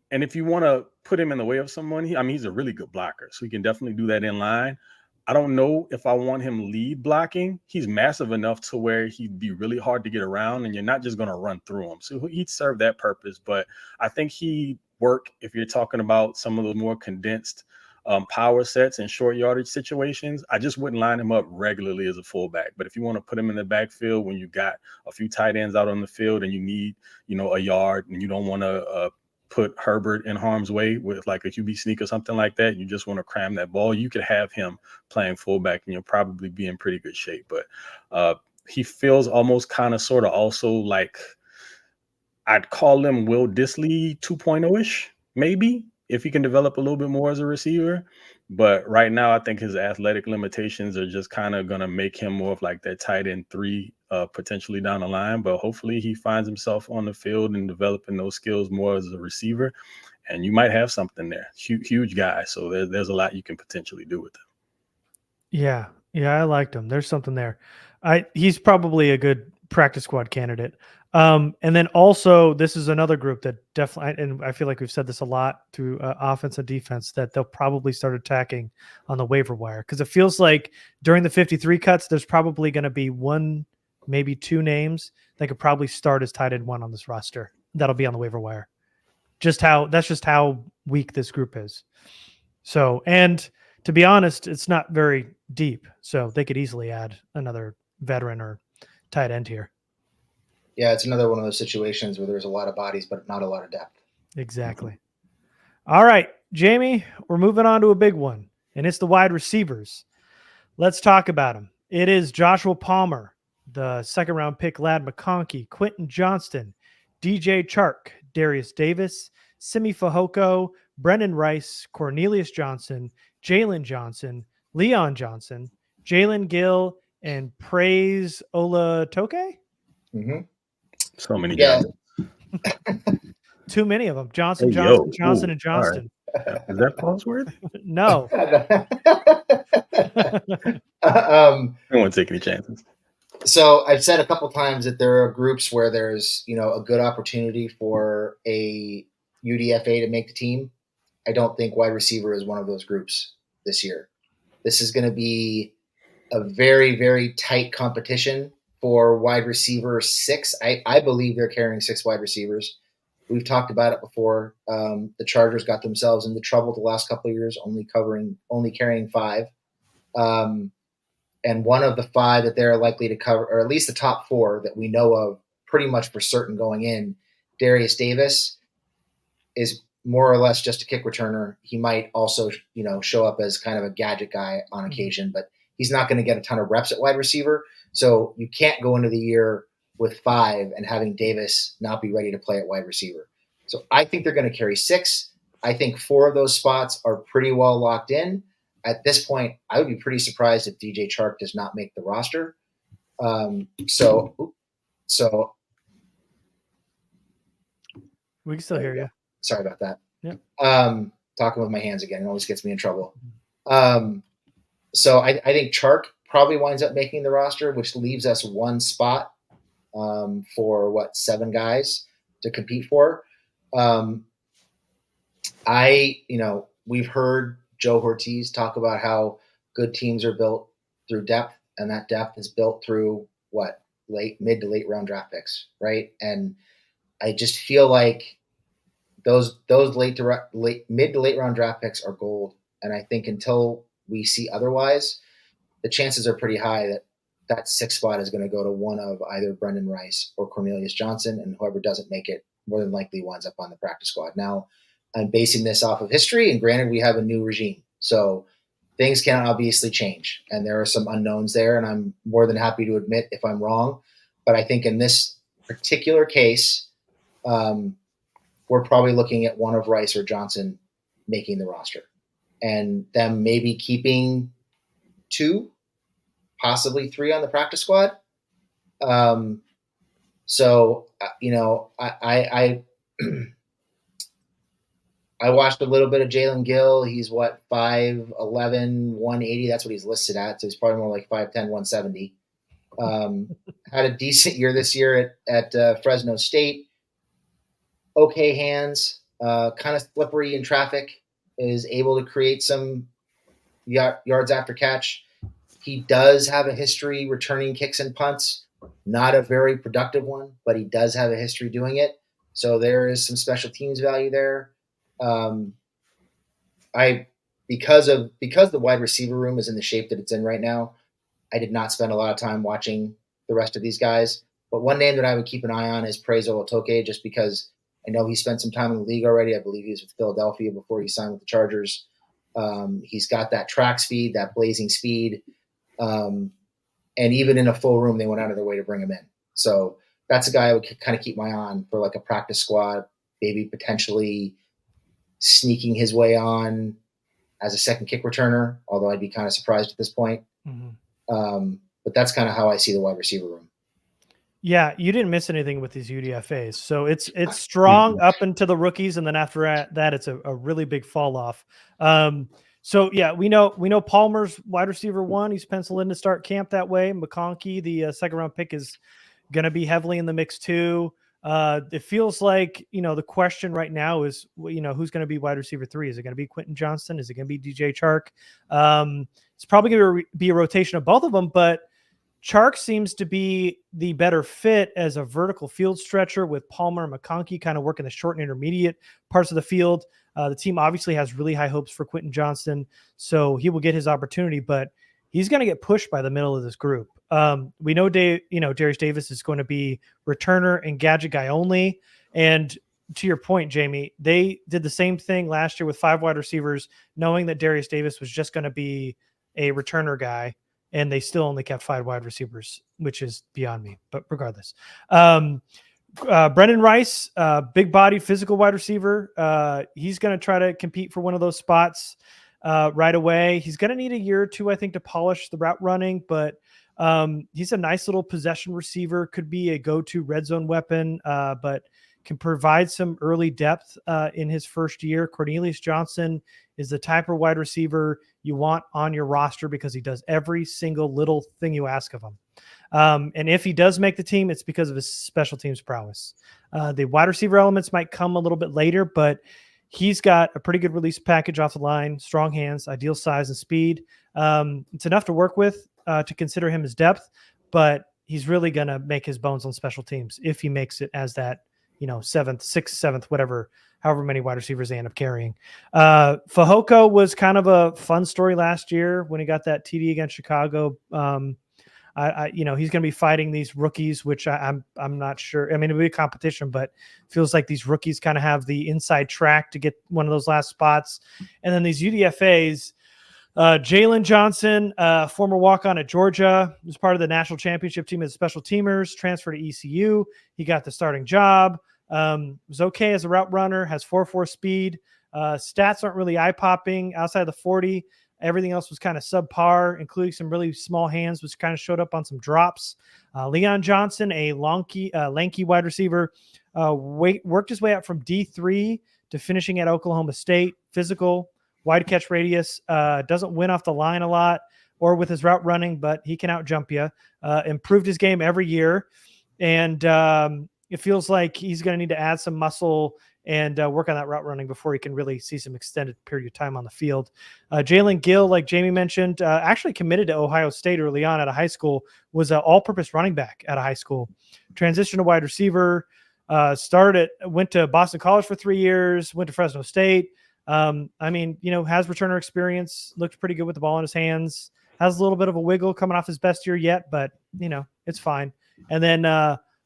And if you want to put him in the way of someone, he's a really good blocker. So he can definitely do that in line. I don't know if I want him lead blocking. He's massive enough to where he'd be really hard to get around, and you're not just going to run through him. So he'd serve that purpose. But I think he'd work if you're talking about some of the more condensed power sets and short yardage situations. I just wouldn't line him up regularly as a fullback. But if you want to put him in the backfield when you got a few tight ends out on the field and you need, a yard, and you don't want to put Herbert in harm's way with like a QB sneak or something like that, you just want to cram that ball, you could have him playing fullback and you'll probably be in pretty good shape. But he feels almost kind of sort of also like, I'd call him Will Dissly 2.0-ish, maybe, if he can develop a little bit more as a receiver. But right now, I think his athletic limitations are just kind of going to make him more of like that tight end 3 potentially down the line. But hopefully he finds himself on the field and developing those skills more as a receiver. And you might have something there. Huge guy. So there's a lot you can potentially do with him. Yeah, I liked him. There's something there. He's probably a good practice squad candidate. And then also, this is another group that definitely, and I feel like we've said this a lot through offense and defense, that they'll probably start attacking on the waiver wire, because it feels like during the 53 cuts, there's probably going to be one, maybe 2 names that could probably start as tight end 1 on this roster. That'll be on the waiver wire. That's just how weak this group is. So, and to be honest, it's not very deep. So they could easily add another veteran or tight end here. Yeah, it's another one of those situations where there's a lot of bodies, but not a lot of depth. Exactly. All right, Jamie, we're moving on to a big one, and it's the wide receivers. Let's talk about them. It is Joshua Palmer, the second-round pick Ladd McConkey, Quentin Johnston, DJ Chark, Darius Davis, Simi Fehoko, Brendan Rice, Cornelius Johnson, Jalen Johnson, Leon Johnson, Jalen Gill, and Praise Olatoke? Mm-hmm. So many Yeah. guys. Too many of them. Johnson, Hey, Johnson, yo. Johnson, Ooh, and Johnston. Is that false word? No. I don't want to take any chances. So I've said a couple times that there are groups where there's, a good opportunity for a UDFA to make the team. I don't think wide receiver is one of those groups this year. This is going to be a very, very tight competition for wide receiver 6. I believe they're carrying 6 wide receivers. We've talked about it before. The Chargers got themselves into trouble the last couple of years, only carrying 5. And one of the 5 that they're likely to cover, or at least the top 4 that we know of pretty much for certain going in, Darius Davis is more or less just a kick returner. He might also, show up as kind of a gadget guy on occasion, but he's not going to get a ton of reps at wide receiver. So you can't go into the year with 5 and having Davis not be ready to play at wide receiver. So I think they're going to carry 6. I think 4 of those spots are pretty well locked in. At this point, I would be pretty surprised if DJ Chark does not make the roster. So we can still hear you. Sorry about that. Yeah. Talking with my hands again, it always gets me in trouble. So I think Chark probably winds up making the roster, which leaves us 1 spot for 7 guys to compete for. We've heard Joe Ortiz talk about how good teams are built through depth, and that depth is built through mid to late round draft picks, right? And I just feel like those mid to late round draft picks are gold. And I think until we see otherwise, the chances are pretty high that 6th spot is going to go to one of either Brendan Rice or Cornelius Johnson, and whoever doesn't make it more than likely winds up on the practice squad. Now, I'm basing this off of history, and granted, we have a new regime, so things can obviously change, and there are some unknowns there, and I'm more than happy to admit if I'm wrong. But I think in this particular case, we're probably looking at one of Rice or Johnson making the roster, and them maybe keeping 2, possibly 3 on the practice squad. I watched a little bit of Jalen Gill. He's 5'11", 180. That's what he's listed at. So he's probably more like 5'10", 170. Had a decent year this year at Fresno State. Okay hands, kind of slippery in traffic, is able to create some yards after catch. He does have a history returning kicks and punts. Not a very productive one, but he does have a history doing it. So there is some special teams value there. Because the wide receiver room is in the shape that it's in right now, I did not spend a lot of time watching the rest of these guys. But one name that I would keep an eye on is Praise Olatoke, just because I know he spent some time in the league already. I believe he was with Philadelphia before he signed with the Chargers. He's got that track speed, that blazing speed. And even in a full room, they went out of their way to bring him in. So that's a guy I would kind of keep my eye on for a practice squad, maybe potentially sneaking his way on as a second kick returner, although I'd be kind of surprised at this point. Mm-hmm. But that's kind of how I see the wide receiver room. Yeah, you didn't miss anything with these UDFAs. So it's strong up into the rookies, and then after that, it's a really big fall off. So yeah, we know Palmer's wide receiver 1. He's penciled in to start camp that way. McConkey, the second round pick, is going to be heavily in the mix too. It feels like, the question right now is, who's going to be wide receiver 3? Is it going to be Quentin Johnston? Is it going to be DJ Chark? It's probably going to be a rotation of both of them, but Chark seems to be the better fit as a vertical field stretcher with Palmer and McConkey kind of working the short and intermediate parts of the field. The team obviously has really high hopes for Quentin Johnston, so he will get his opportunity, but he's going to get pushed by the middle of this group. We know, Darius Davis is going to be returner and gadget guy only. And to your point, Jamie, they did the same thing last year with 5 wide receivers, knowing that Darius Davis was just going to be a returner guy, and they still only kept 5 wide receivers, which is beyond me. But regardless, Brendan Rice, big body, physical wide receiver. He's going to try to compete for one of those spots right away. He's going to need a year or two, I think, to polish the route running, but he's a nice little possession receiver, could be a go-to red zone weapon, but can provide some early depth in his first year. Cornelius Johnson is the type of wide receiver you want on your roster because he does every single little thing you ask of him. And if he does make the team, it's because of his special teams prowess. The wide receiver elements might come a little bit later, but he's got a pretty good release package off the line, strong hands, ideal size and speed. It's enough to work with to consider him as depth, but he's really going to make his bones on special teams if he makes it as that, 7th, 6th, 7th, whatever, however many wide receivers they end up carrying. Fehoko was kind of a fun story last year when he got that TD against Chicago. He's going to be fighting these rookies, which I'm not sure. I mean, it'll be a competition, but feels like these rookies kind of have the inside track to get one of those last spots. And then these UDFAs, Jalen Johnson, former walk-on at Georgia, was part of the national championship team as special teamers, transferred to ECU. He got the starting job. Was okay as a route runner, has 4.4 speed. Stats aren't really eye-popping outside of the 40. Everything else was kind of subpar, including some really small hands, which kind of showed up on some drops. Leon Johnson, a lanky wide receiver, worked his way up from D3 to finishing at Oklahoma State. Physical, wide catch radius, doesn't win off the line a lot or with his route running, but he can out-jump you. Improved his game every year, and it feels like he's going to need to add some muscle and work on that route running before he can really see some extended period of time on the field. Jalen Gill, like Jamie mentioned, actually committed to Ohio State early on at a high school, was an all-purpose running back at a high school. Transitioned to wide receiver, went to Boston College for 3 years, went to Fresno State. Has returner experience, looked pretty good with the ball in his hands, has a little bit of a wiggle coming off his best year yet, but, it's fine. And then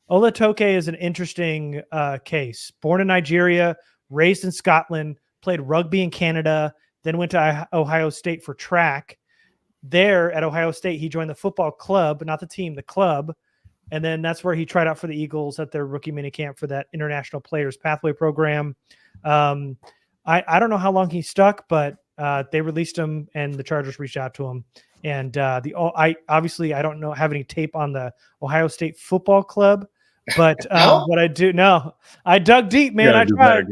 Olatoke is an interesting case. Born in Nigeria, raised in Scotland, played rugby in Canada, then went to Ohio State for track. There at Ohio State, he joined the football club, not the team, the club. And then that's where he tried out for the Eagles at their rookie minicamp for that International Players Pathway program. I don't know how long he stuck, but they released him and the Chargers reached out to him. And I don't have any tape on the Ohio State Football Club, but what I do know, I dug deep, man. I tried.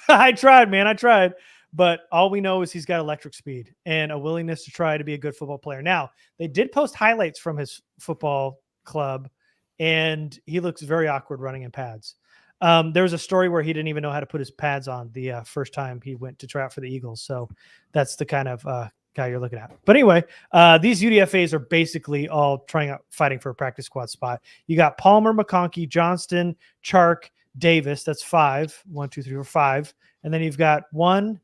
I tried, man. I tried. But all we know is he's got electric speed and a willingness to try to be a good football player. Now, they did post highlights from his football club, and he looks very awkward running in pads. There was a story where he didn't even know how to put his pads on the first time he went to try out for the Eagles. So that's the kind of guy you're looking at. But anyway, these UDFAs are basically all fighting for a practice squad spot. You got Palmer, McConkey, Johnston, Chark, Davis. That's 5. 1, 2, 3, 4, 5. And then you've got 1,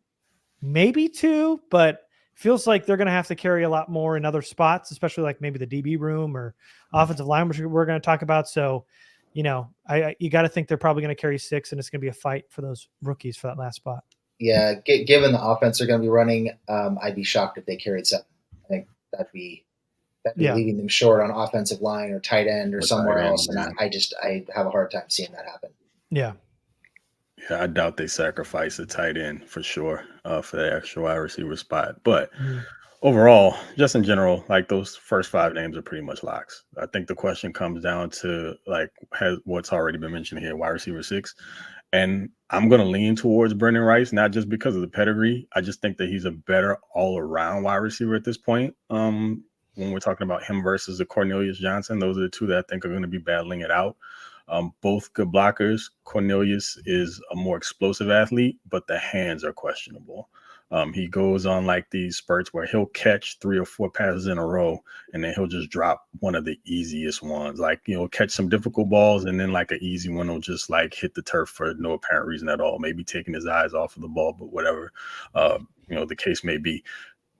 maybe 2, but feels like they're going to have to carry a lot more in other spots, especially like maybe the DB room or offensive line, which we're going to talk about. So, you got to think they're probably going to carry 6, and it's going to be a fight for those rookies for that last spot. Yeah, given the offense they're going to be running, I'd be shocked if they carried 7. I think that'd be leaving them short on offensive line or tight end or somewhere else, and I have a hard time seeing that happen. Yeah. Yeah, I doubt they sacrifice a tight end for sure for that extra wide receiver spot. But overall, just in general, like those first 5 names are pretty much locks. I think the question comes down to what's already been mentioned here, wide receiver 6. And I'm going to lean towards Brendan Rice, not just because of the pedigree. I just think that he's a better all-around wide receiver at this point. When we're talking about him versus the Cornelius Johnson, those are the 2 that I think are going to be battling it out. Both good blockers. Cornelius is a more explosive athlete, but the hands are questionable. He goes on like these spurts where he'll catch 3 or 4 passes in a row, and then he'll just drop one of the easiest ones. Like, catch some difficult balls, and then like an easy one will just like hit the turf for no apparent reason at all. Maybe taking his eyes off of the ball, but whatever, the case may be.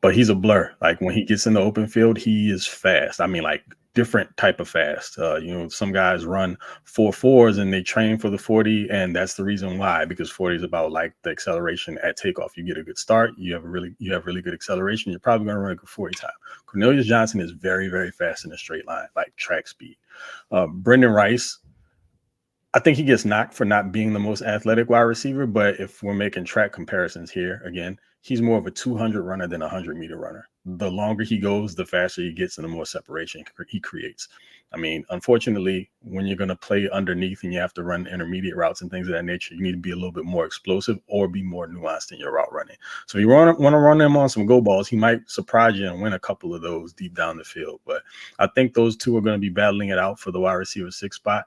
But he's a blur. Like when he gets in the open field, he is fast. I mean, like different type of fast. Some guys run 4.4s and they train for the 40, and that's the reason why, because 40 is about like the acceleration at takeoff. You get a good start, you have really good acceleration, you're probably going to run a good 40 time. Cornelius Johnson is very, very fast in a straight line, like track speed. Brendan Rice, I think he gets knocked for not being the most athletic wide receiver, but if we're making track comparisons here, again, he's more of a 200 runner than a 100-meter runner. The longer he goes, the faster he gets and the more separation he creates. I mean, unfortunately, when you're going to play underneath and you have to run intermediate routes and things of that nature, you need to be a little bit more explosive or be more nuanced in your route running. So if you want to run him on some go balls, he might surprise you and win a couple of those deep down the field. But I think those two are going to be battling it out for the wide receiver 6 spot.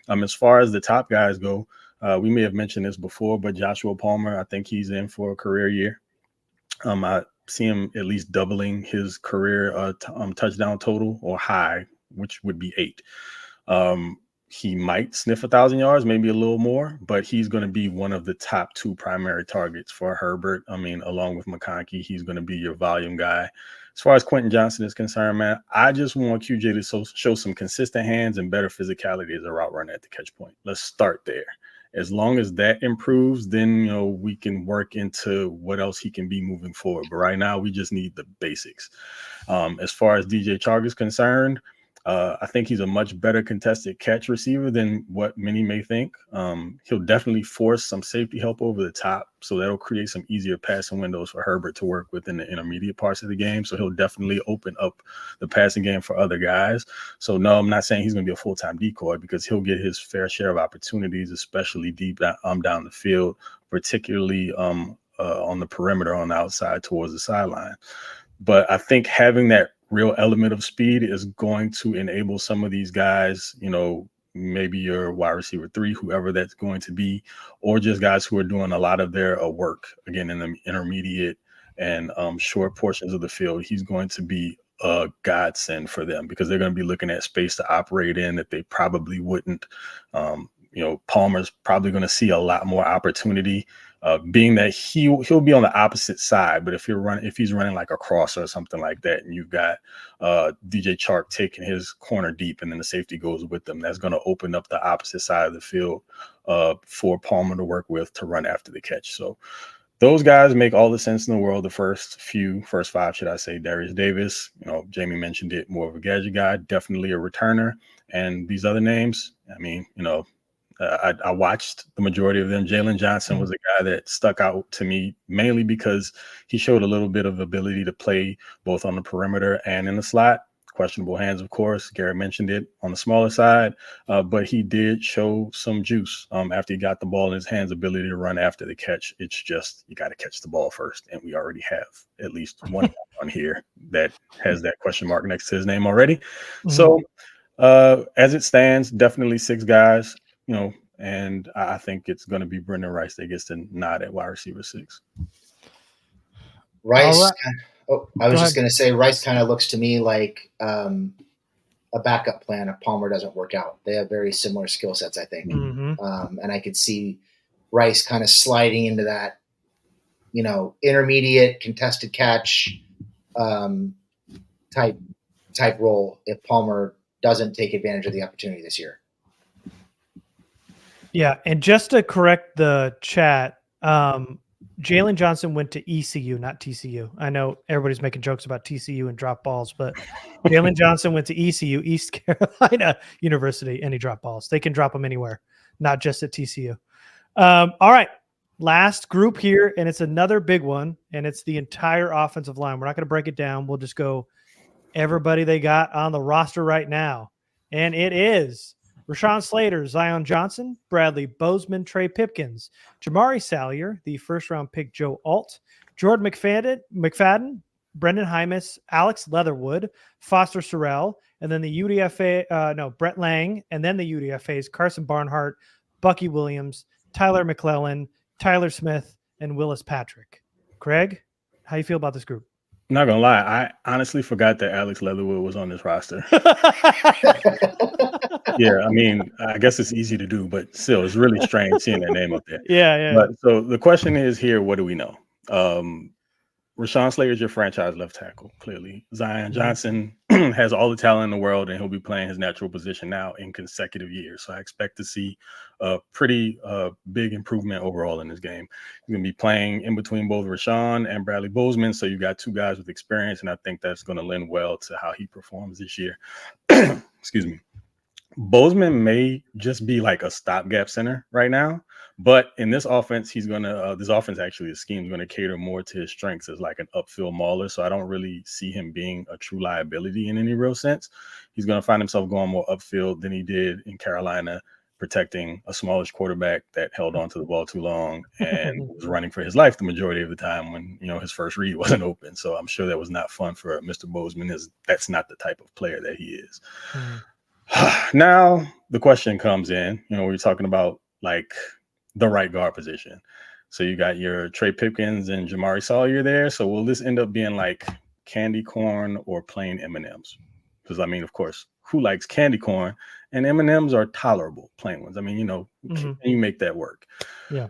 As far as the top guys go, we may have mentioned this before, but Joshua Palmer, I think he's in for a career year. I see him at least doubling his career touchdown total or high, which would be 8. He might sniff 1,000 yards, maybe a little more, but he's going to be one of the top 2 primary targets for Herbert. I mean, along with McConkey, he's going to be your volume guy. As far as Quentin Johnson is concerned, man, I just want QJ to show some consistent hands and better physicality as a route runner at the catch point. Let's start there. As long as that improves, then, we can work into what else he can be moving forward. But right now, we just need the basics. As far as DJ Chark is concerned, I think he's a much better contested catch receiver than what many may think. He'll definitely force some safety help over the top, so that'll create some easier passing windows for Herbert to work with in the intermediate parts of the game. So he'll definitely open up the passing game for other guys. So no, I'm not saying he's going to be a full-time decoy, because he'll get his fair share of opportunities, especially deep down the field, particularly on the perimeter on the outside towards the sideline. But I think having that real element of speed is going to enable some of these guys, maybe your wide receiver 3, whoever that's going to be, or just guys who are doing a lot of their work, again, in the intermediate and short portions of the field. He's going to be a godsend for them, because they're going to be looking at space to operate in that they probably wouldn't. Palmer's probably going to see a lot more opportunity, being that he'll be on the opposite side. But if he's running like a crosser or something like that, and you've got DJ Chark taking his corner deep, and then the safety goes with them, that's going to open up the opposite side of the field for Palmer to work with to run after the catch. So those guys make all the sense in the world. The first 5, should I say. Darius Davis, Jamie mentioned it, more of a gadget guy, definitely a returner. And these other names, I mean, I watched the majority of them. Jalen Johnson was a guy that stuck out to me, mainly because he showed a little bit of ability to play both on the perimeter and in the slot. Questionable hands, of course. Garrett mentioned it on the smaller side, but he did show some juice after he got the ball in his hands, ability to run after the catch. It's just, you got to catch the ball first, and we already have at least one on here that has that question mark next to his name already. Mm-hmm. So as it stands, definitely 6 guys, and I think it's going to be Brendan Rice that gets the nod at wide receiver 6. Rice. I was just going to say, Rice kind of looks to me like a backup plan if Palmer doesn't work out. They have very similar skill sets, I think. Mm-hmm. And I could see Rice kind of sliding into that, intermediate contested catch type role if Palmer doesn't take advantage of the opportunity this year. Yeah, and just to correct the chat, Jalen Johnson went to ECU, not TCU. I know everybody's making jokes about TCU and drop balls, but Jalen Johnson went to ECU, East Carolina University, and he dropped balls. They can drop them anywhere, not just at TCU. All right, last group here, and it's another big one, and it's the entire offensive line. We're not going to break it down. We'll just go everybody they got on the roster right now, and it is Rashawn Slater, Zion Johnson, Bradley Bozeman, Trey Pipkins, Jamari Salyer, the first-round pick Joe Alt, Jordan McFadden, Brendan Hymas, Alex Leatherwood, Foster Sorrell, and then the UDFA, Brett Lang, and then the UDFA's Carson Barnhart, Bucky Williams, Tyler McClellan, Tyler Smith, and Willis Patrick. Craig, How you feel about this group? Not gonna lie, I honestly forgot that Alex Leatherwood was on this roster. Yeah, I mean, I guess it's easy to do, but still, it's really strange seeing that name up there. Yeah. But so the question is here, what do we know? Rashawn Slater is your franchise left tackle, clearly. Zion Johnson has all the talent in the world, and he'll be playing his natural position now in consecutive years. So I expect to see a pretty big improvement overall in this game. You're going to be playing in between both Rashawn and Bradley Bozeman, so you got two guys with experience, and I think that's going to lend well to how he performs this year. Excuse me. Bozeman may just be like a stopgap center right now, but in this offense, he's gonna. This offense actually, the scheme is going to cater more to his strengths as like an upfield mauler. So I don't really see him being a true liability in any real sense. He's going to find himself going more upfield than he did in Carolina, protecting a smallish quarterback that held on to the ball too long and was running for his life the majority of the time when his first read wasn't open. So I'm sure that was not fun for Mr. Bozeman. That's not the type of player that he is. Now the question comes in, we're talking about like the right guard position. So you got your Trey Pipkins and Jamari Sawyer there. So will this end up being like candy corn or plain M&Ms? Because I mean, of course, who likes candy corn? And M&Ms are tolerable, plain ones. I mean, can you make that work? Yeah.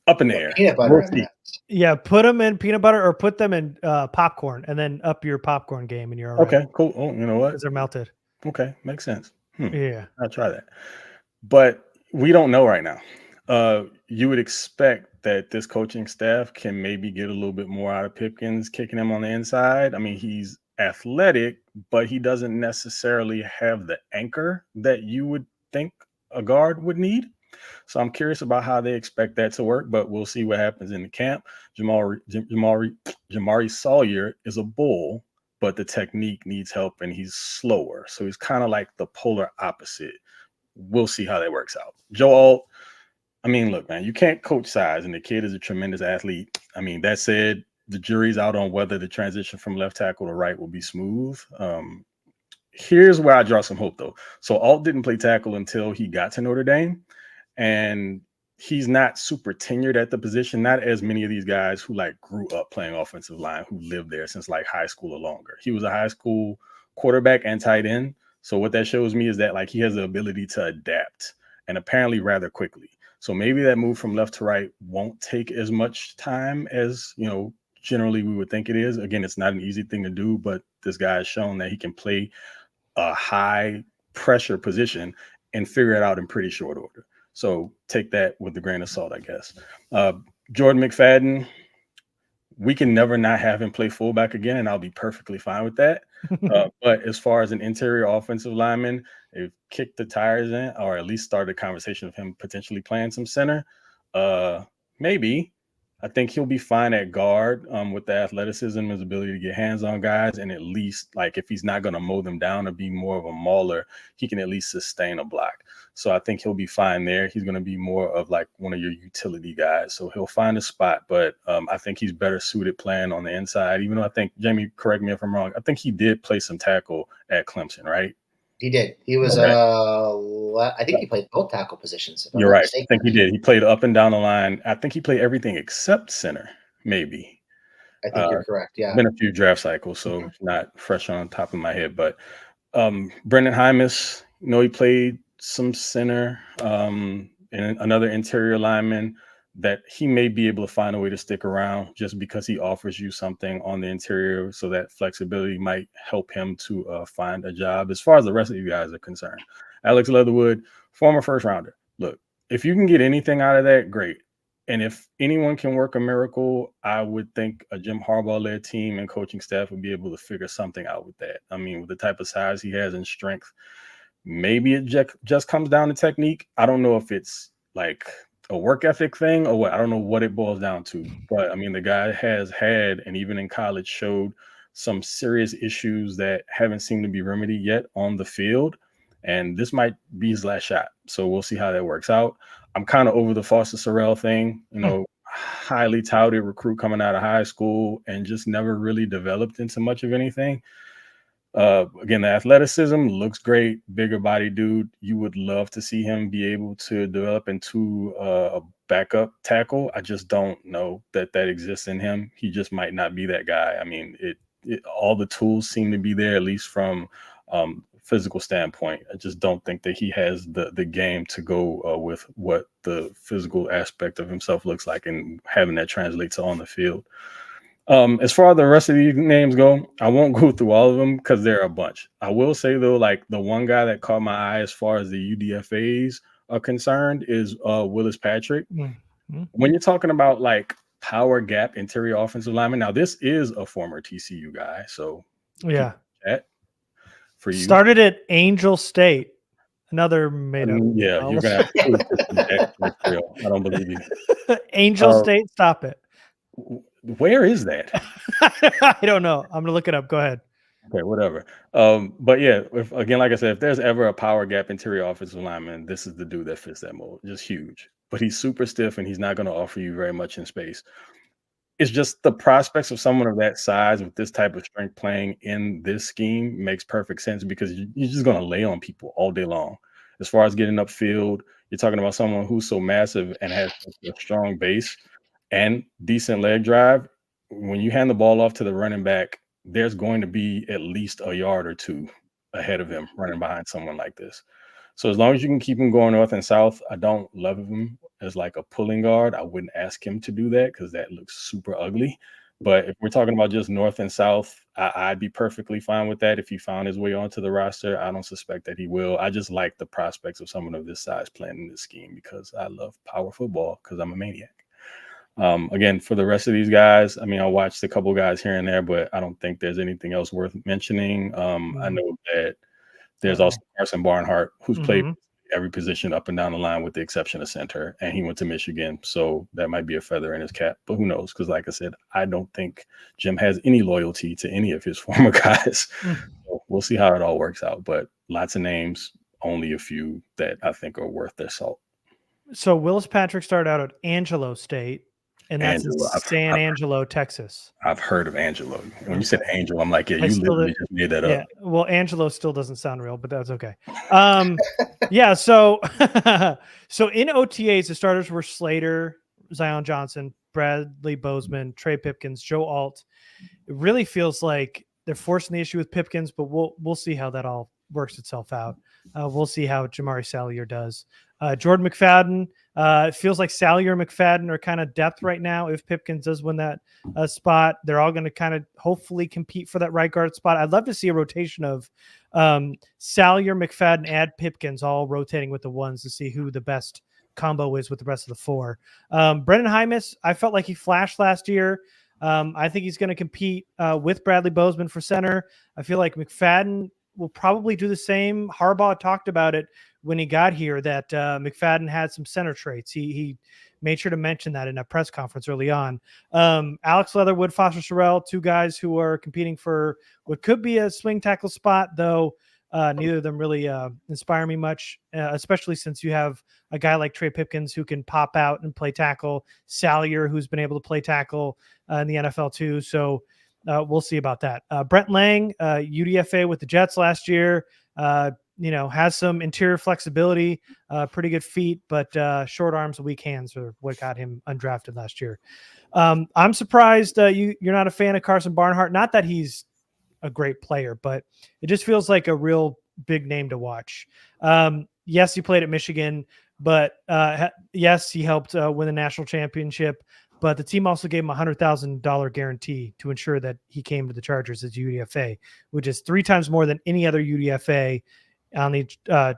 Up in the air. Peanut butter M&Ms. Yeah, put them in peanut butter or put them in popcorn, and then up your popcorn game, and you're all right. Okay, cool. Oh, you know what? Because they're melted. Okay, makes sense. Yeah, I'll try that. But we don't know right now. You would expect that this coaching staff can maybe get a little bit more out of Pipkins, kicking him on the inside. I mean, he's athletic, but he doesn't necessarily have the anchor that you would think a guard would need. So I'm curious about how they expect that to work, but we'll see what happens in the camp. Jamari Sawyer is a bull, but the technique needs help and he's slower. So he's kind of like the polar opposite. We'll see how that works out. Joe Alt, I mean, look, man, you can't coach size, and the kid is a tremendous athlete. I mean, that said, the jury's out on whether the transition from left tackle to right will be smooth. Here's where I draw some hope, though. So Alt didn't play tackle until he got to Notre Dame, and he's not super tenured at the position, not as many of these guys who like grew up playing offensive line, who lived there since like high school or longer. He was a high school quarterback and tight end. So what that shows me is that like he has the ability to adapt, and apparently rather quickly. So maybe that move from left to right won't take as much time as, generally we would think it is. Again, it's not an easy thing to do, but this guy has shown that he can play a high pressure position and figure it out in pretty short order. So take that with a grain of salt, I guess. Jordan McFadden, we can never not have him play fullback again, and I'll be perfectly fine with that. But as far as an interior offensive lineman, they've kicked the tires in, or at least started a conversation of him potentially playing some center. Maybe. I think he'll be fine at guard with the athleticism, his ability to get hands on guys, and at least like if he's not going to mow them down or be more of a mauler, he can at least sustain a block. So I think he'll be fine there. He's going to be more of like one of your utility guys. So he'll find a spot, but I think he's better suited playing on the inside, even though I think, Jamie, correct me if I'm wrong, I think he did play some tackle at Clemson, right? He did. He was, I think he played both tackle positions. You're right. I think he did. He played up and down the line. I think he played everything except center, maybe. I think you're correct. Yeah. Been a few draft cycles, so not fresh on top of my head. But Brendan Hymas, he played some center and another interior lineman that he may be able to find a way to stick around just because he offers you something on the interior, so that flexibility might help him to find a job. As far as the rest of you guys are concerned, Alex Leatherwood, former first rounder. Look, if you can get anything out of that, great. And if anyone can work a miracle, I would think a Jim Harbaugh-led team and coaching staff would be able to figure something out with that. I mean, with the type of size he has and strength, maybe it just comes down to technique. I don't know if it's like a work ethic thing or what. I don't know what it boils down to, but I mean, the guy has had, and even in college showed some serious issues that haven't seemed to be remedied yet on the field. And this might be his last shot. So we'll see how that works out. I'm kind of over the Foster Sorrell thing, highly touted recruit coming out of high school and just never really developed into much of anything. Again, the athleticism looks great, bigger body dude. You would love to see him be able to develop into a backup tackle. I just don't know that exists in him. He just might not be that guy. I mean, all the tools seem to be there, at least from physical standpoint. I just don't think that he has the game to go with what the physical aspect of himself looks like and having that translate to on the field. As far as the rest of these names go, I won't go through all of them because there are a bunch. I will say though, like the one guy that caught my eye as far as the UDFAs are concerned is Willis Patrick. Mm-hmm. When you're talking about like power gap interior offensive lineman, now this is a former TCU guy, so yeah, that for you started at Angel State, another made up. Yeah, you're gonna have to I don't believe you. Angel State, stop it. Where is that? I don't know. I'm gonna look it up. Go ahead. Okay, whatever. But yeah, again, like I said, if there's ever a power gap interior offensive lineman, this is the dude that fits that mold. Just huge, but he's super stiff and he's not going to offer you very much in space. It's just the prospects of someone of that size with this type of strength playing in this scheme makes perfect sense because you're just going to lay on people all day long. As far as getting upfield, you're talking about someone who's so massive and has a strong base and decent leg drive. When you hand the ball off to the running back, there's going to be at least a yard or two ahead of him running behind someone like this. So as long as you can keep him going north and south, I don't love him as like a pulling guard. I wouldn't ask him to do that because that looks super ugly. But if we're talking about just north and south, I'd be perfectly fine with that if he found his way onto the roster. I don't suspect that he will. I just like the prospects of someone of this size playing in this scheme because I love power football because I'm a maniac. Again, for the rest of these guys, I mean, I watched a couple guys here and there, but I don't think there's anything else worth mentioning. I know that there's also Carson Barnhart, who's played every position up and down the line with the exception of center, and he went to Michigan, so that might be a feather in his cap, but who knows? Because like I said, I don't think Jim has any loyalty to any of his former guys. So we'll see how it all works out, but lots of names, only a few that I think are worth their salt. So Willis Patrick started out at Angelo State. And that's in San Angelo, Texas. I've heard of Angelo. When you said Angel, I'm like, yeah, you literally just made that up. Well, Angelo still doesn't sound real, but that's okay. Yeah, so so in OTAs, the starters were Slater, Zion Johnson, Bradley Bozeman, Trey Pipkins, Joe Alt. It really feels like they're forcing the issue with Pipkins, but we'll see how that all works itself out. We'll see how Jamari Salyer does. Jordan McFadden, it feels like Salyer and McFadden are kind of depth right now. If Pipkins does win that spot, they're all going to kind of hopefully compete for that right guard spot. I'd love to see a rotation of Salyer, McFadden, and Pipkins all rotating with the ones to see who the best combo is with the rest of the four. Brendan Hymas, I felt like he flashed last year. I think he's going to compete with Bradley Bozeman for center. I feel like McFadden will probably do the same. Harbaugh talked about it when he got here that McFadden had some center traits. He made sure to mention that in a press conference early on. Alex Leatherwood, Foster Sorrell, two guys who are competing for what could be a swing tackle spot, though neither of them really inspire me much, especially since you have a guy like Trey Pipkins who can pop out and play tackle, Salyer, who's been able to play tackle in the NFL too. So we'll see about that. Brent Lang, UDFA with the Jets last year, has some interior flexibility, pretty good feet, but short arms, weak hands are what got him undrafted last year. I'm surprised you're not a fan of Carson Barnhart. Not that he's a great player, but it just feels like a real big name to watch. Yes, he played at Michigan, but yes, he helped win the national championship. But the team also gave him a $100,000 guarantee to ensure that he came to the Chargers as UDFA, which is 3 times more than any other UDFA on the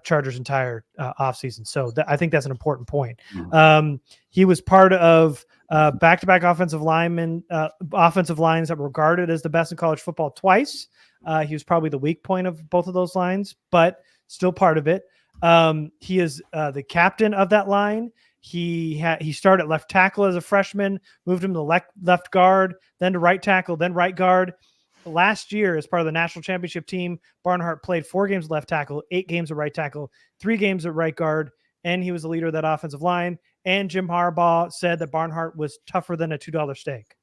Chargers' entire offseason. So I think that's an important point. He was part of back-to-back offensive lines that were regarded as the best in college football twice. He was probably the weak point of both of those lines, but still part of it. He is the captain of that line. He started at left tackle as a freshman, moved him to left guard, then to right tackle, then right guard. Last year, as part of the national championship team, Barnhart played 4 games at left tackle, 8 games at right tackle, 3 games at right guard, and he was the leader of that offensive line. And Jim Harbaugh said that Barnhart was tougher than a $2 steak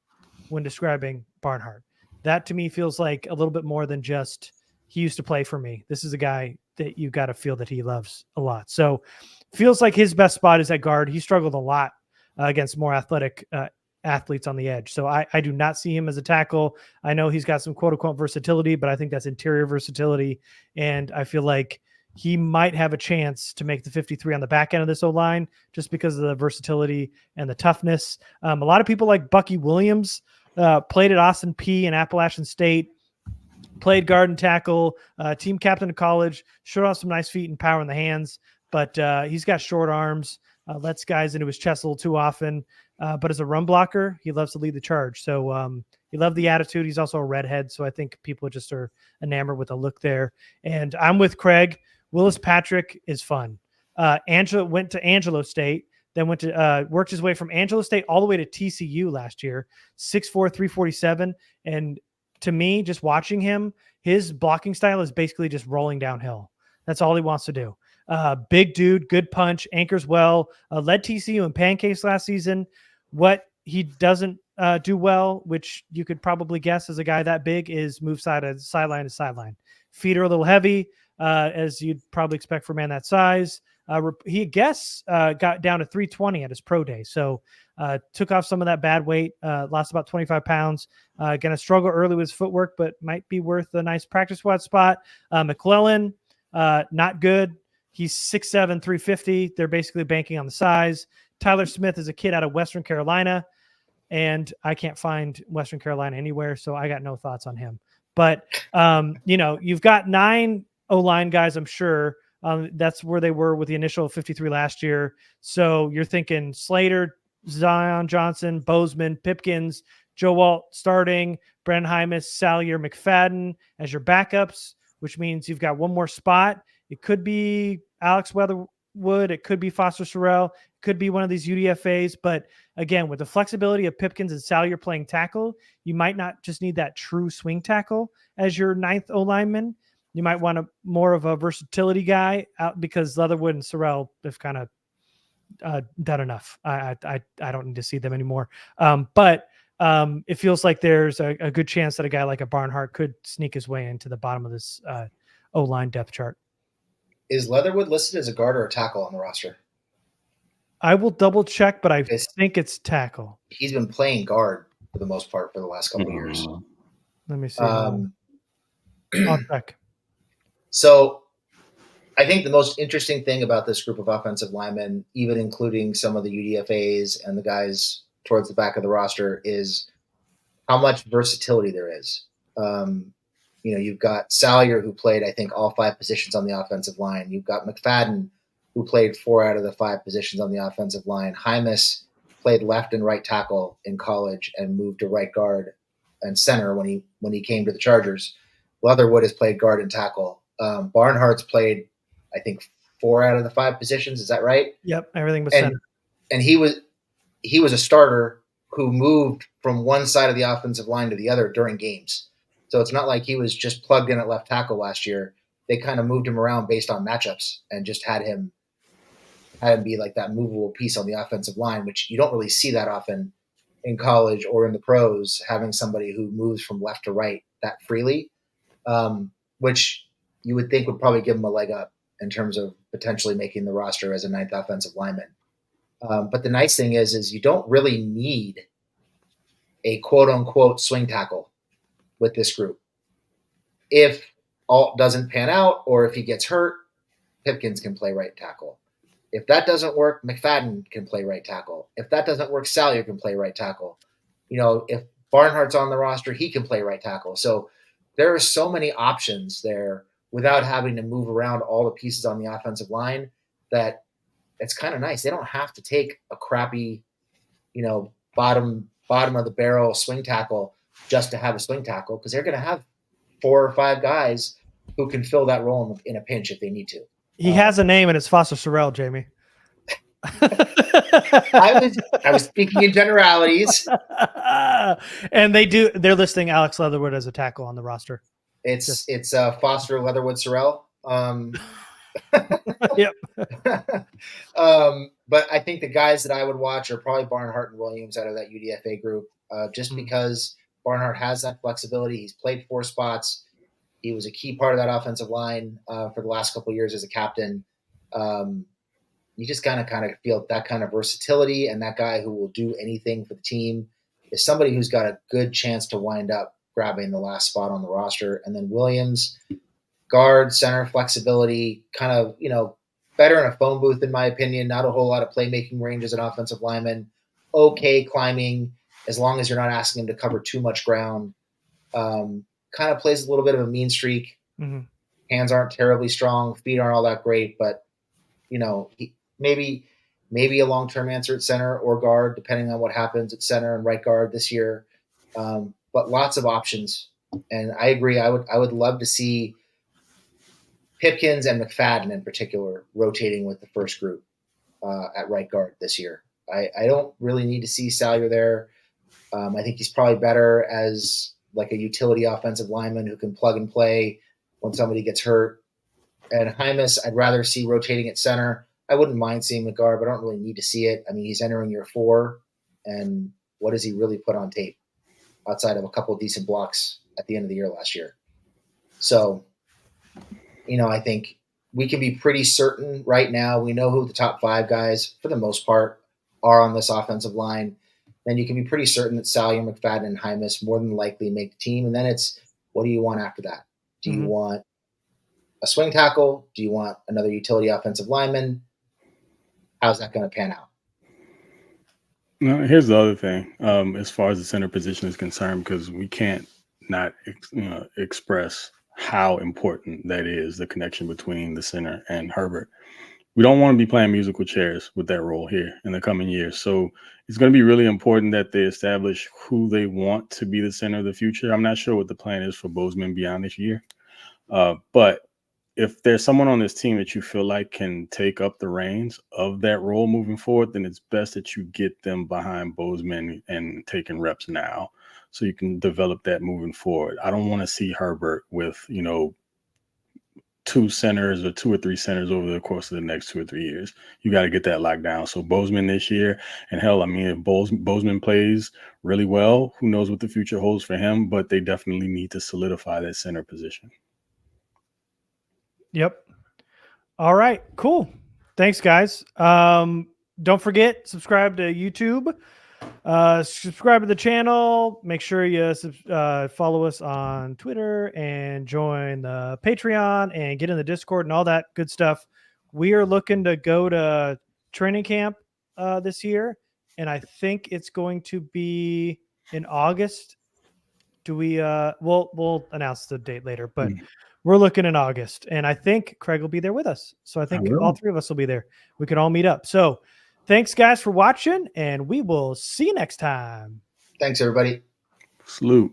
when describing Barnhart. That to me feels like a little bit more than just he used to play for me. This is a guy that you got to feel that he loves a lot. So feels like his best spot is at guard. He struggled a lot against more athletic athletes on the edge. So I do not see him as a tackle. I know he's got some quote unquote versatility, but I think that's interior versatility. And I feel like he might have a chance to make the 53 on the back end of this O-line just because of the versatility and the toughness. A lot of people like Bucky Williams played at Austin Peay and Appalachian State, played guard and tackle, team captain in college, showed off some nice feet and power in the hands, but he's got short arms, lets guys into his chest a little too often. But as a run blocker, he loves to lead the charge. So he loved the attitude. He's also a redhead. So I think people just are enamored with the look there. And I'm with Craig. Willis Patrick is fun. Angelo went to Angelo State, then went to worked his way from Angelo State all the way to TCU last year, 6'4", 347. And to me, just watching him, his blocking style is basically just rolling downhill. That's all he wants to do. Big dude, good punch, anchors well, led TCU in pancakes last season. What he doesn't do well, which you could probably guess as a guy that big, is move sideline to sideline. Feet are a little heavy, as you'd probably expect for a man that size. He got down to 320 at his pro day. So took off some of that bad weight, lost about 25 pounds. Going to struggle early with his footwork, but might be worth a nice practice squad spot. McClellan, not good. He's 6'7", 350. They're basically banking on the size. Tyler Smith is a kid out of Western Carolina, and I can't find Western Carolina anywhere, so I got no thoughts on him. But, you've got 9 O-line guys, I'm sure. That's where they were with the initial 53 last year. So you're thinking Slater, Zion Johnson, Bozeman, Pipkins, Joe Walt starting, Brandon Hymus, Salyer, McFadden as your backups, which means you've got one more spot. It could be Alex Leatherwood. It could be Foster Sorrell. It could be one of these UDFAs. But again, with the flexibility of Pipkins and Salyer playing tackle, you might not just need that true swing tackle as your 9th O-lineman. You might want more of a versatility guy out because Leatherwood and Sorrell have kind of done enough. I don't need to see them anymore. But it feels like there's a good chance that a guy like a Barnhart could sneak his way into the bottom of this O-line depth chart. Is Leatherwood listed as a guard or a tackle on the roster? I will double check, but I think it's tackle. He's been playing guard for the most part for the last couple of years. Let me see. I'll check. So I think the most interesting thing about this group of offensive linemen, even including some of the UDFAs and the guys towards the back of the roster, is how much versatility there is. You've got Salyer, who played, I think, all 5 positions on the offensive line. You've got McFadden, who played 4 out of the 5 positions on the offensive line. Hymus played left and right tackle in college and moved to right guard and center when he came to the Chargers. Leatherwood has played guard and tackle. Barnhart's played, I think, 4 out of the 5 positions. Is that right? Yep, everything was center. And he was a starter who moved from one side of the offensive line to the other during games. So it's not like he was just plugged in at left tackle last year. They kind of moved him around based on matchups and just had him be like that movable piece on the offensive line, which you don't really see that often in college or in the pros, having somebody who moves from left to right that freely, which you would think would probably give him a leg up in terms of potentially making the roster as a 9th offensive lineman. But the nice thing is you don't really need a quote-unquote swing tackle with this group. If Alt doesn't pan out or if he gets hurt, Pipkins can play right tackle. If that doesn't work, McFadden can play right tackle. If that doesn't work, Salyer can play right tackle. If Barnhart's on the roster, he can play right tackle. So there are so many options there without having to move around all the pieces on the offensive line that it's kind of nice. They don't have to take a crappy, bottom of the barrel swing tackle just to have a swing tackle, because they're going to have 4 or 5 guys who can fill that role in a pinch if they need to. He has a name, and it's Foster Sorrell, Jamie. I was speaking in generalities. And they're listing Alex Leatherwood as a tackle on the roster. It's Foster, Leatherwood, Sorrell. Yep. But I think the guys that I would watch are probably Barnhart and Williams out of that UDFA group, just because Barnhart has that flexibility. He's played 4 spots. He was a key part of that offensive line for the last couple of years as a captain. You just kind of feel that kind of versatility, and that guy who will do anything for the team is somebody who's got a good chance to wind up grabbing the last spot on the roster. And then Williams, guard, center, flexibility, kind of, better in a phone booth, in my opinion. Not a whole lot of playmaking range as an offensive lineman. Okay climbing, as long as you're not asking him to cover too much ground. Kind of plays a little bit of a mean streak. Mm-hmm. Hands aren't terribly strong. Feet aren't all that great, but, maybe a long-term answer at center or guard, depending on what happens at center and right guard this year. But lots of options. And I agree. I would love to see Pipkins and McFadden in particular rotating with the first group at right guard this year. I don't really need to see Salyer there. I think he's probably better as like a utility offensive lineman who can plug and play when somebody gets hurt. And Hymas, I'd rather see rotating at center. I wouldn't mind seeing the guard, but I don't really need to see it. I mean, he's entering year 4, and what does he really put on tape outside of a couple of decent blocks at the end of the year last year? So, I think we can be pretty certain right now. We know who the top 5 guys, for the most part, are on this offensive line. Then you can be pretty certain that Salyer, McFadden, and Hymas more than likely make the team. And then it's, what do you want after that? Do you want a swing tackle? Do you want another utility offensive lineman? How's that going to pan out? No, here's the other thing. As far as the center position is concerned, because we can't not express how important that is, the connection between the center and Herbert. We don't want to be playing musical chairs with that role here in the coming years. So it's going to be really important that they establish who they want to be the center of the future. I'm not sure what the plan is for Bozeman beyond this year. But if there's someone on this team that you feel like can take up the reins of that role moving forward, then it's best that you get them behind Bozeman and taking reps now so you can develop that moving forward. I don't want to see Herbert with, 2 centers or 2 or 3 centers over the course of the next 2 or 3 years. You got to get that locked down. So Bozeman this year, and hell, I mean, if Bozeman plays really well, who knows what the future holds for him, but they definitely need to solidify that center position. Yep. All right, cool. Thanks, guys. Don't forget, subscribe to YouTube. Subscribe to the channel. Make sure you follow us on Twitter and join the Patreon and get in the Discord and all that good stuff. We are looking to go to training camp this year, and I think it's going to be in August. Do we? We'll announce the date later, but we're looking in August, and I think Craig will be there with us. So I think all 3 of us will be there. We can all meet up. So thanks, guys, for watching, and we will see you next time. Thanks, everybody. Salute.